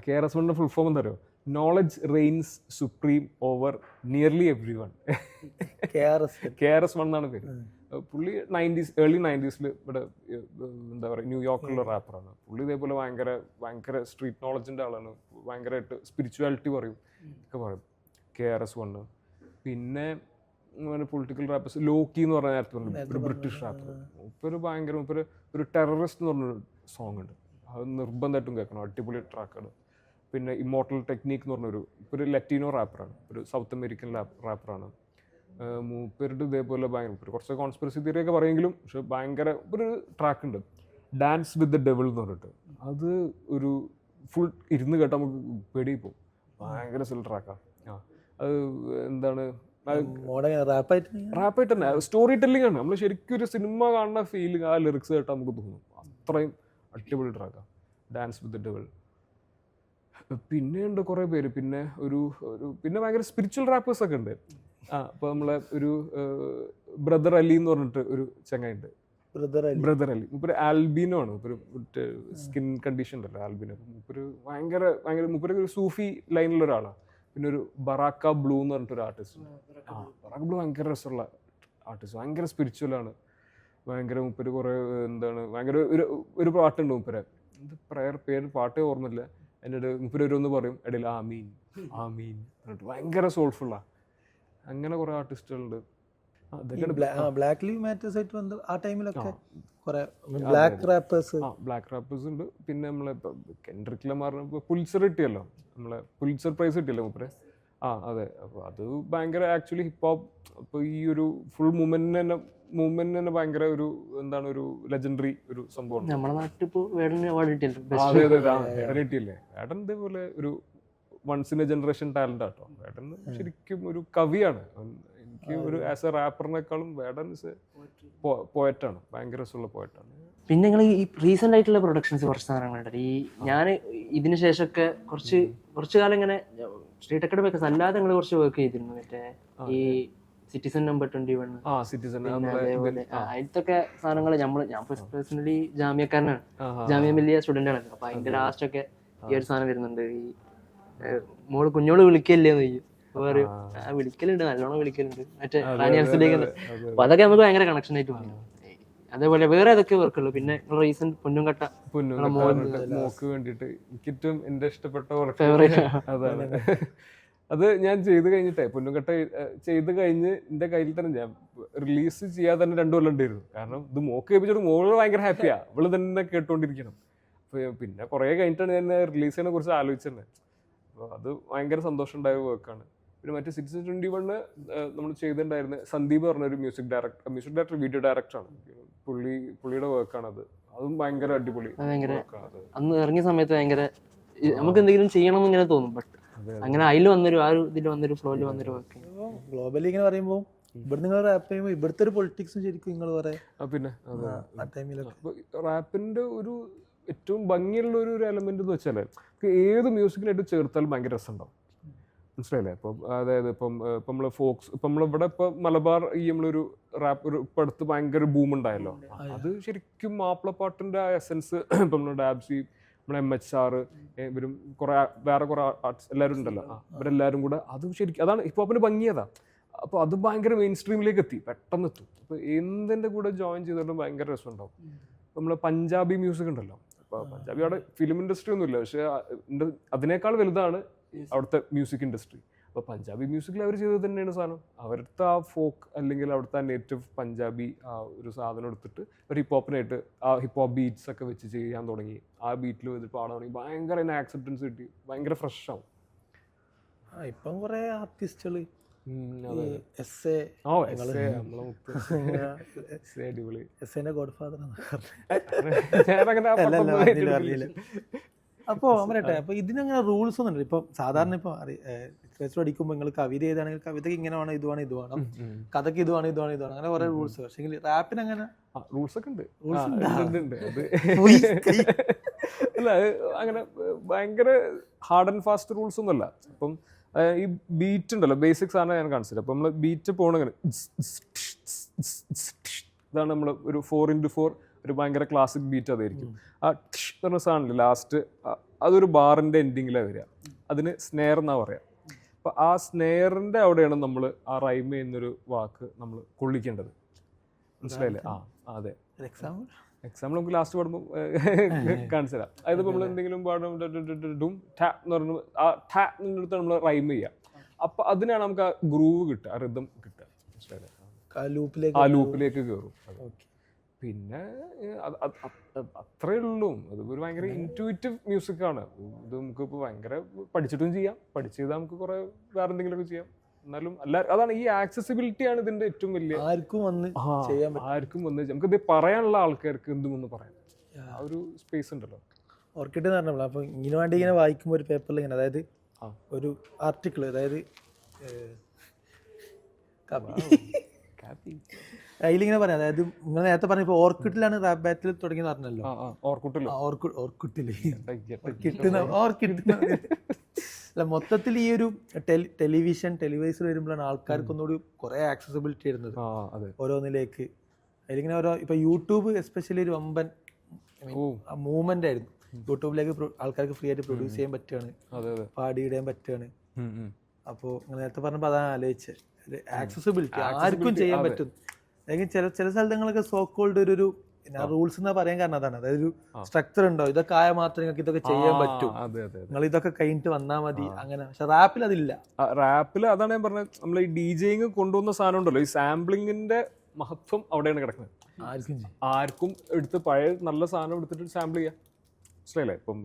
KRS-One ഫുൾ ഫോം എന്താ പറയുക, knowledge reigns supreme over nearly everyone. KRS-One എന്നാണ് പേര്. പുള്ളി ഏർലി 90s ഇവിടെ എന്താ പറയുക ന്യൂയോർക്കിലുള്ള റാപ്പറാണ്. പുള്ളി ഇതേപോലെ ഭയങ്കര സ്ട്രീറ്റ് നോളജിൻ്റെ ആളാണ്. ഭയങ്കരമായിട്ട് സ്പിരിച്വാലിറ്റി പറയും ഒക്കെ പറയും KRS-One. പിന്നെ പൊളിറ്റിക്കൽ റാപ്പേഴ്സ് ലോക്കി എന്ന് പറഞ്ഞ നേരത്തെ പറഞ്ഞു, ഒരു ബ്രിട്ടീഷ് റാപ്പർ. മൂപ്പര് ഒരു ടെററിസ്റ്റ് എന്ന് പറഞ്ഞൊരു സോങ് ഉണ്ട്, അത് നിർബന്ധമായിട്ടും കേൾക്കണം, അടിപൊളി ട്രാക്കാണ്. പിന്നെ ഇമ്മോർട്ടൽ ടെക്നീക്ക് എന്ന് പറഞ്ഞൊരു ലറ്റീനോ റാപ്പറാണ്, ഒരു സൗത്ത് അമേരിക്കൻ റാപ്പറാണ്. മൂപ്പരുടെ ഇതേപോലെ ഭയങ്കര കുറച്ച് കോൺസ്പിറസി തിയറി ഒക്കെ പറയുമെങ്കിലും പക്ഷെ ഭയങ്കര ഒരു ട്രാക്ക് ഉണ്ട്, ഡാൻസ് വിത്ത് ദ ഡെവിൾ എന്ന് പറഞ്ഞിട്ട്. അത് ഒരു ഫുൾ ഇരുന്ന് കേട്ടാൽ നമുക്ക് പേടിയിൽ പോകും, ഭയങ്കര സിൽ ട്രാക്കാണ്. അത് എന്താണ് റാപ്പായിട്ട് തന്നെ സ്റ്റോറി ടെല്ലിംഗ് ആണ്. നമ്മൾ ശരിക്കും ഒരു സിനിമ കാണുന്ന ഫീലിംഗ് ആ ലിറിക്സ് കേട്ടാൽ നമുക്ക് തോന്നും. അത്രയും അടിപൊളി ട്രാക്കാണ് ഡാൻസ് വിത്ത് ദ ഡെവിൾ. പിന്നെ ഉണ്ട് കുറേ പേര്. പിന്നെ പിന്നെ ഭയങ്കര സ്പിരിച്വൽ റാപ്പേഴ്സ് ഒക്കെ ഉണ്ട്. അപ്പോൾ നമ്മളെ ഒരു ബ്രദർ അലി എന്ന് പറഞ്ഞിട്ട് ഒരു ചങ്ങയുണ്ട്, ബ്രദർ അലി. മുപ്പൊരു ആൽബിനോ ആണ്, മുപ്പൊരു സ്കിൻ കണ്ടീഷൻ ഉണ്ടല്ലോ ആൽബിനോ. മുപ്പൊരു മുപ്പൊരു ഒരു സൂഫി ലൈനിലുള്ള ഒരാളാണ്. പിന്നെ ഒരു ബറാക്ക ബ്ലൂ എന്ന് പറഞ്ഞിട്ടൊരു ആർട്ടിസ്റ്റ് ഉണ്ട്. ബറാക്ക ബ്ലൂ ഭയങ്കര രസമുള്ള ആർട്ടിസ്റ്റ്, ഭയങ്കര സ്പിരിച്വലാണ്. ഭയങ്കര മുപ്പൊരു കുറേ എന്താണ് ഭയങ്കര ഒരു പാട്ടുണ്ട് മുപ്പര, പേര് പാട്ടേ ഓർമ്മയില്ല. എന്നോട് മുപ്പരൊന്ന് പറയും ഇടയിൽ ആമീൻ ആമീൻ എന്നിട്ട് ഭയങ്കര സോൾഫുള്ളാണ്. അങ്ങനെ കുറേ ആർട്ടിസ്റ്റുകളുണ്ട്. ബ്ലാക്ക് ലീവ് മാറ്റേഴ്സ് ആയിട്ട് വന്ന് ആ ടൈമിലൊക്കെ ബ്ലാക്ക് റാപ്പേഴ്സ് ഉണ്ട്. പിന്നെ നമ്മളെ കെൻഡ്രിക് ലമാർ പുലിറ്റ്സർ കിട്ടിയല്ലോ, നമ്മളെ പുലിറ്റ്സർ പ്രൈസ് കിട്ടിയല്ലോ മൂപ്പരെ. അതെ. അപ്പോൾ അത് ഭയങ്കര ആക്ച്വലി ഹിപ്പ് ഹോപ്പ് ഇപ്പോൾ ഈ ഒരു ഫുൾ മൂവ്മെന്റ് തന്നെ ഭയങ്കര ഒരു എന്താണ് ഒരു ലെജൻഡറി ഒരു സംഭവമാണ്. നമ്മുടെ നാട്ടിൽ ഇപ്പോൾ വേടൻ അവാർഡ് കിട്ടിയല്ലോ. വേടൻ കിട്ടിയില്ലേ? വേടൻ ഇതേപോലെ ഒരു once in a generation talent ആട്ടോ. വേടൻ ശരിക്കും ഒരു കവിയാണ്. എനിക്ക് ഒരു ആസ് എ റാപ്പറിനേക്കാളും വേടൻ പോയറ്റാണ്, ഭയങ്കര രസമുള്ള പോയറ്റാണ്. പിന്നെ നിങ്ങൾ ഈ റീസെന്റ് ആയിട്ടുള്ള പ്രൊഡക്ഷൻസ് കുറച്ച് സാധനങ്ങളുണ്ട്. ഞാൻ ഇതിന് ശേഷമൊക്കെ കുറച്ച് കാലം ഇങ്ങനെ സ്ട്രീറ്റ് അക്കാഡമി ഒക്കെ അല്ലാതെ നിങ്ങൾ കുറച്ച് വർക്ക് ചെയ്തിരുന്നു. മറ്റേ ഈ സിറ്റിസൺ നമ്പർ 21 അതിലത്തൊക്കെ സാധനങ്ങൾ ഞാൻ പേഴ്സണലി ജാമ്യക്കാരനാണ്, ജാമ്യ മില്ലിയ സ്റ്റുഡന്റ് ആണ്. അപ്പൊ അതിന്റെ ലാസ്റ്റ് ഒക്കെ ഈ ഒരു സാധനം വരുന്നുണ്ട്, ഈ മോള് കുഞ്ഞോള് വിളിക്കല്ലേന്ന് ചോദിക്കും. പറയും വിളിക്കലുണ്ട്, നല്ലോണം വിളിക്കലുണ്ട്, മറ്റേ റാനിയാസിലേക്ക്. അപ്പൊ അതൊക്കെ നമുക്ക് ഭയങ്കര കണക്ഷൻ ആയിട്ട് വന്നു. അതേപോലെ വേറെ ഏതൊക്കെ വർക്കുള്ളൂ? പിന്നെ റീസെന്റ് പൊന്നുംകട്ട മോക്ക് വേണ്ടിട്ട് എനിക്കും എന്റെ ഇഷ്ടപ്പെട്ട വർക്ക് അതാണ്. അത് ഞാൻ ചെയ്ത് കഴിഞ്ഞിട്ടേ പൊന്നുംകട്ട ചെയ്ത് കഴിഞ്ഞ് എന്റെ കയ്യിൽ തന്നെ ഞാൻ റിലീസ് ചെയ്യാതെ തന്നെ 2 കൊല്ലം ഉണ്ടായിരുന്നു. കാരണം ഇത് മോക്ക് കേൾപ്പിച്ചിട്ട് മോള് ഭയങ്കര ഹാപ്പിയാ, അവള് തന്നെ കേട്ടോണ്ടിരിക്കണം. പിന്നെ കുറെ കഴിഞ്ഞിട്ടാണ് ഞാൻ റിലീസ് ചെയ്യുന്നതിനെ കുറിച്ച് ആലോചിച്ചത്. അപ്പോൾ അത് ഭയങ്കര സന്തോഷം ഉണ്ടായ വർക്കാണ്. പിന്നെ മറ്റേ സിറ്റിസൺ 21 നമ്മൾ ചെയ്തിട്ടുണ്ടായിരുന്നത് സന്ദീപ് പറഞ്ഞൊരു മ്യൂസിക് ഡയറക്ടർ വീഡിയോ ഡയറക്ടറാണ്. പുള്ളിയുടെ വർക്കാണത്. അതും ഭയങ്കര അടിപൊളി. അന്ന് ഇറങ്ങിയ സമയത്ത് ഭയങ്കര നമുക്ക് എന്തെങ്കിലും ചെയ്യണം എന്ന് ഇങ്ങനെ തോന്നും. ബട്ട് അങ്ങനെ അതിൽ വന്നൊരു ആ ഒരു ഇതിൽ വന്നൊരു ഫ്ലോയിൽ വന്നൊരു വർക്ക്. ഗ്ലോബലി ഇങ്ങനെ പറയുമ്പോൾ ഇവിടെ നിങ്ങൾ റാപ്പ് ചെയ്യുമ്പോൾ ഇവിടുത്തെ ഒരു പൊളിറ്റിക്സും ശരിക്കും നിങ്ങൾ പറയാം. പിന്നെ റാപ്പിന്റെ ഒരു ഏറ്റവും ഭംഗിയുള്ള ഒരു എലമെന്റ് എന്ന് വെച്ചാൽ ഏത് മ്യൂസിക്കിനായിട്ട് ചേർത്താലും ഭയങ്കര രസമുണ്ടാവും. മനസ്സിലായില്ലേ? ഇപ്പം അതായത് ഇപ്പം നമ്മള് ഫോക്സ് ഇപ്പം നമ്മളിവിടെ ഇപ്പം മലബാർ ഈ നമ്മളൊരു റാപ്പ് ഇപ്പം അടുത്ത് ഭയങ്കര ബൂം ഉണ്ടായല്ലോ. അത് ശരിക്കും മാപ്പിളപ്പാട്ടിന്റെ ആ എസൻസ് ഇപ്പം നമ്മുടെ ഡാബ്സി, നമ്മുടെ MHR, ഇവരും വേറെ കുറെ ആർട്ടിസ്റ്റ് എല്ലാവരും ഉണ്ടല്ലോ, അവരെല്ലാവരും കൂടെ അത് ശരിക്കും അതാണ് ഹിപ്പ് ഹോപ്പിന് ഭംഗിയതാ. അപ്പോൾ അത് ഭയങ്കര മെയിൻ സ്ട്രീമിലേക്ക് പെട്ടെന്ന് എത്തും. അപ്പോൾ എന്തിൻ്റെ കൂടെ ജോയിൻ ചെയ്തിട്ടും ഭയങ്കര രസമുണ്ടാവും. നമ്മള് പഞ്ചാബി മ്യൂസിക് ഉണ്ടല്ലോ, അപ്പോൾ പഞ്ചാബി അവിടെ ഫിലിം ഇൻഡസ്ട്രി ഒന്നുമില്ല, പക്ഷെ അതിനേക്കാൾ വലുതാണ് അവിടുത്തെ മ്യൂസിക് ഇൻഡസ്ട്രി. അപ്പോൾ പഞ്ചാബി മ്യൂസിക്കിൽ അവർ ചെയ്തത് തന്നെയാണ് സാധനം. അവരുടെ ആ ഫോക്ക് അല്ലെങ്കിൽ അവിടുത്തെ ആ നേറ്റീവ് പഞ്ചാബി ആ ഒരു സാധനം എടുത്തിട്ട് ഒരു ഹിപ്പ് ഹോപ്പിനായിട്ട് ആ ഹിപ്പ് ഹോപ്പ് ബീറ്റ്സ് ഒക്കെ വെച്ച് ചെയ്യാൻ തുടങ്ങി. ആ ബീറ്റിൽ വെച്ചിട്ട് പാടാൻ തുടങ്ങി. ഭയങ്കര ആക്സെപ്റ്റൻസ് കിട്ടി, ഭയങ്കര ഫ്രഷ് ആവും. ഇപ്പം കുറേ ആർട്ടിസ്റ്റുകൾ അപ്പോൾ പറയട്ടെ. അപ്പോൾ ഇതിനങ്ങനെ റൂൾസ് ഒന്നും ഇല്ല. ഇപ്പം സാധാരണ ഇപ്പം ലിറ്ററേച്ചർ പഠിക്കുമ്പോൾ നിങ്ങൾ കവിത ചെയ്താണെങ്കിൽ കവിതയ്ക്ക് ഇങ്ങനെ വേണം, ഇത് വേണം, ഇത് വേണം, കഥയ്ക്ക് ഇത് വേണം, ഇത് വേണം, ഇത് വേണം, അങ്ങനെ കുറേ റൂൾസ്. പക്ഷേ റാപ്പിന് അങ്ങനെ റൂൾസ് ഒക്കെ ഉണ്ട്. അല്ല അങ്ങനെ ഭയങ്കര ഹാർഡ് ആൻഡ് ഫാസ്റ്റ് റൂൾസ് ഒന്നുമല്ല. അപ്പം ഈ ബീറ്റ് ഉണ്ടല്ലോ, ബേസിക്സ് ആണ് ഞാൻ കാണിച്ചത്. അപ്പം നമ്മൾ ബീറ്റ് പോകണങ്ങനെ ഇതാണ് നമ്മൾ ഒരു 4x4 ഒരു ഭയങ്കര ക്ലാസിക് ബീറ്റ് അതായിരിക്കും. ആ പറഞ്ഞ സാധനമില്ല ലാസ്റ്റ് അതൊരു ബാറിൻ്റെ എൻഡിങ്ങിലാണ് വരിക, അതിന് സ്നെയർ എന്നാ പറയാം. അപ്പോൾ ആ സ്നെയറിൻ്റെ അവിടെയാണ് നമ്മൾ ആ റൈം ചെയ്യുന്നൊരു വാക്ക് നമ്മൾ കൊള്ളിക്കേണ്ടത്, മനസ്സിലായില്ലേ? അതെ. എക്സാമ്പിൾ നമുക്ക് ലാസ്റ്റ് പാടുമ്പോൾ കാണിച്ചു തരാം. അതായത് ഇപ്പോൾ നമ്മൾ എന്തെങ്കിലും പാടും ഡും ടാ എന്ന് പറഞ്ഞു ആ ടാ അടുത്ത് നമ്മൾ റൈം ചെയ്യുക, അപ്പോൾ അതിനാണ് നമുക്ക് ആ ഗ്രൂവ് കിട്ടുക, ആ റിതം കിട്ടുക, മനസ്സിലായില്ലേ? ആ ലൂപ്പിലേക്ക് കയറും. പിന്നെ അത്രയേ ഉള്ളൂ. അത് ഒരു ഭയങ്കര ഇൻറ്റ്യൂറ്റീവ് മ്യൂസിക്കാണ്. ഇത് നമുക്കിപ്പോൾ ഭയങ്കര പഠിച്ചിട്ടും ചെയ്യാം, പഠിച്ച് ചെയ്താൽ നമുക്ക് കുറേ വേറെ എന്തെങ്കിലുമൊക്കെ ചെയ്യാം. എന്നാലും അതാണ് ഈ ആക്സസിബിലിറ്റിയാണ് ഇതിന്റെ ഏറ്റവും വലിയ. ആർക്കും വന്ന് നമുക്കിത് പറയാനുള്ള ആൾക്കാർക്ക് എന്തും ഒന്ന് പറയാം, ആ ഒരു സ്പേസ് ഉണ്ടല്ലോ. ഓർക്കിഡ് എന്ന് പറഞ്ഞപ്പോൾ അപ്പോൾ ഇങ്ങനെ വേണ്ടി ഇങ്ങനെ വായിക്കുമ്പോൾ ഒരു പേപ്പറിൽ ഇങ്ങനെ, അതായത് ഒരു ആർട്ടിക്കിൾ, അതായത് അതിലിങ്ങനെ പറയാം, അതായത് നിങ്ങൾ നേരത്തെ പറഞ്ഞ ഇപ്പോൾ ഓർക്കിഡിലാണ് റാപ്പ് ബാറ്റിൽ തുടങ്ങിയെന്ന് പറഞ്ഞല്ലോ. അല്ല, മൊത്തത്തിൽ ഈ ഒരു ടെലിവൈസർ വരുമ്പോഴാണ് ആൾക്കാർക്ക് ഒന്നുകൂടി കുറെ ആക്സസിബിലിറ്റി വരുന്നത് ഓരോന്നിലേക്ക്. അതിലിങ്ങനെ ഓരോ ഇപ്പൊ യൂട്യൂബ് എസ്പെഷ്യലി ഒരു വമ്പൻ മൂവ്മെന്റ് ആയിരുന്നു. യൂട്യൂബിലേക്ക് ആൾക്കാർക്ക് ഫ്രീ ആയിട്ട് പ്രൊഡ്യൂസ് ചെയ്യാൻ പറ്റുകയാണ്, പാടിയിടാൻ പറ്റുകയാണ്. അപ്പോൾ നേരത്തെ പറഞ്ഞപ്പോൾ അതാണ് ആലോചിച്ചത്, ആക്സസിബിലിറ്റി ആർക്കും ചെയ്യാൻ പറ്റും. അല്ലെങ്കിൽ ചില സ്ഥലങ്ങളൊക്കെ സോ കോൾഡ് ഒരു റൂൾസ് എന്നാ പറയാൻ കാരണം അതാണ്. അതായത് ഒരു സ്ട്രക്ചർ ഉണ്ടോ, ഇതൊക്കെ ആയ മാത്രമേ നിങ്ങൾക്ക് ഇതൊക്കെ ചെയ്യാൻ പറ്റൂ, നിങ്ങൾ ഇതൊക്കെ കഴിഞ്ഞിട്ട് വന്നാൽ മതി, അങ്ങനെ. പക്ഷെ റാപ്പിൽ അതില്ല. റാപ്പിൽ അതാണ് ഞാൻ പറഞ്ഞത്, നമ്മൾ ഈ ഡിജെയിങ് കൊണ്ടുവന്ന സാധനം ഉണ്ടല്ലോ, ഈ സാമ്പിളിങ്ങിന്റെ മഹത്വം അവിടെയാണ് കിടക്കുന്നത്. ആർക്കും എടുത്ത് പഴയ നല്ല സാധനം എടുത്തിട്ട് സാമ്പിൾ ചെയ്യാം, മനസ്സിലായില്ലേ? ഇപ്പം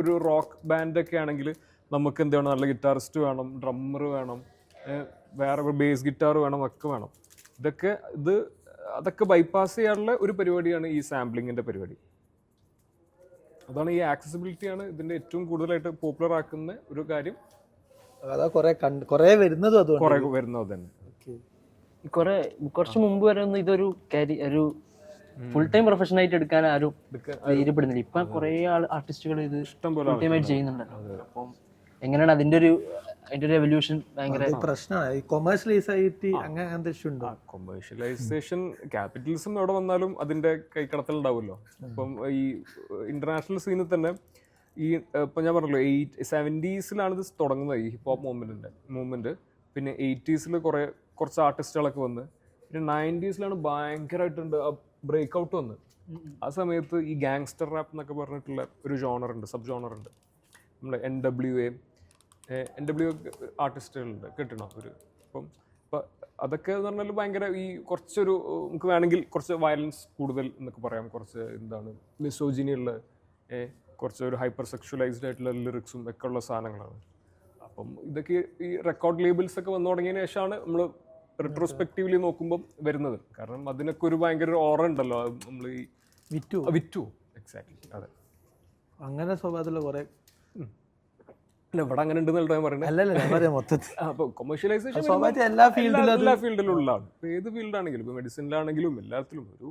ഒരു റോക്ക് ബാൻഡൊക്കെ ആണെങ്കിൽ നമുക്ക് എന്ത് വേണം, നല്ല ഗിറ്റാറിസ്റ്റ് വേണം, ഡ്രമ്മർ വേണം, വേറെ ബേസ് ഗിറ്റാർ വേണം, ഒക്കെ വേണം. അതൊക്കെ ബൈപ്പാസ് ചെയ്യാനുള്ള ഒരു പരിപാടിയാണ് ഈ സാമ്പിളിങ്ങിന്റെ പരിപാടി. അതാണ് ഈ ആക്സസിബിലിറ്റിയാണ് ഇതിന്റെ ഏറ്റവും കൂടുതലായിട്ട് പോപ്പുലർ ആക്കുന്ന ഒരു കാര്യം. കുറെ വരുന്നതും തന്നെ. കുറച്ച് മുമ്പ് വരെ ഒന്നും ഇതൊരു ഒരു ഫുൾ ടൈം പ്രൊഫഷൻ ആയിട്ട് എടുക്കാൻ ആരും ധൈര്യപ്പെടുന്നില്ല. ഇപ്പൊ കുറെ ആർട്ടിസ്റ്റുകൾ ഇത് ഫുൾ ടൈം ആയിട്ട് ചെയ്യുന്നുണ്ടല്ലോ. അപ്പം എങ്ങനെയാണ് അതിന്റെ ഒരു എവല്യൂഷൻ? ഭയങ്കര പ്രശ്നമാണ് കൊമേഴ്ഷ്യലൈസേഷൻ. ക്യാപിറ്റലിസം എവിടെ വന്നാലും അതിന്റെ കൈക്കടത്തൽ ഉണ്ടാവുമല്ലോ. ഇപ്പം ഈ ഇന്റർനാഷണൽ സീനിൽ തന്നെ ഈ ഇപ്പം ഞാൻ പറഞ്ഞല്ലോ 70s ഇത് തുടങ്ങുന്നത്, ഈ ഹിപ്പ് ഹോപ്പ് മൂവ്മെന്റ്. പിന്നെ 80s കുറച്ച് ആർട്ടിസ്റ്റുകളൊക്കെ വന്ന്, പിന്നെ 90s ഭയങ്കരമായിട്ടുണ്ട് ബ്രേക്ക് ഔട്ട് വന്ന്. ആ സമയത്ത് ഈ ഗാങ്സ്റ്റർ റാപ്പ് എന്നൊക്കെ പറഞ്ഞിട്ടുള്ള ഒരു ജോണറുണ്ട്, സബ് ജോണറുണ്ട്. നമ്മുടെ NWA ആർട്ടിസ്റ്റുകളുണ്ട്, കേട്ടിണോ? അപ്പം അതൊക്കെ എന്ന് പറഞ്ഞാൽ ഭയങ്കര ഈ കുറച്ചൊരു നമുക്ക് വേണമെങ്കിൽ കുറച്ച് വയലൻസ് കൂടുതൽ എന്നൊക്കെ പറയാം, കുറച്ച് എന്താണ് മിസോജിനിയുള്ള കുറച്ചൊരു ഹൈപ്പർ സെക്ഷുവലൈസ്ഡ് ആയിട്ടുള്ള ലിറിക്സും ഒക്കെ ഉള്ള സാധനങ്ങളാണ്. അപ്പം ഇതൊക്കെ ഈ റെക്കോർഡ് ലേബിൾസ് ഒക്കെ വന്നു തുടങ്ങിയതിന് ശേഷമാണ് നമ്മൾ റിട്രോസ്പെക്റ്റീവ്ലി നോക്കുമ്പോൾ വരുന്നത്. കാരണം അതിനൊക്കെ ഒരു ഭയങ്കര ഒരു ഓറ ഉണ്ടല്ലോ, നമ്മൾ ഈ വിറ്റു എക്സാക്ട്ലി. അതെ, അങ്ങനെ സ്വഭാവത്തിലുള്ള കുറെ ഇവിടെ അങ്ങനെ ഉണ്ടെന്ന് ഞാൻ പറയുന്നത്. അപ്പോൾ കൊമേഴ്ഷ്യലൈസേഷൻ എല്ലാ ഫീൽഡിലും ഉള്ളതാണ്. ഇപ്പോൾ ഏത് ഫീൽഡാണെങ്കിലും, ഇപ്പോൾ മെഡിസിനിലാണെങ്കിലും എല്ലാത്തിലും ഒരു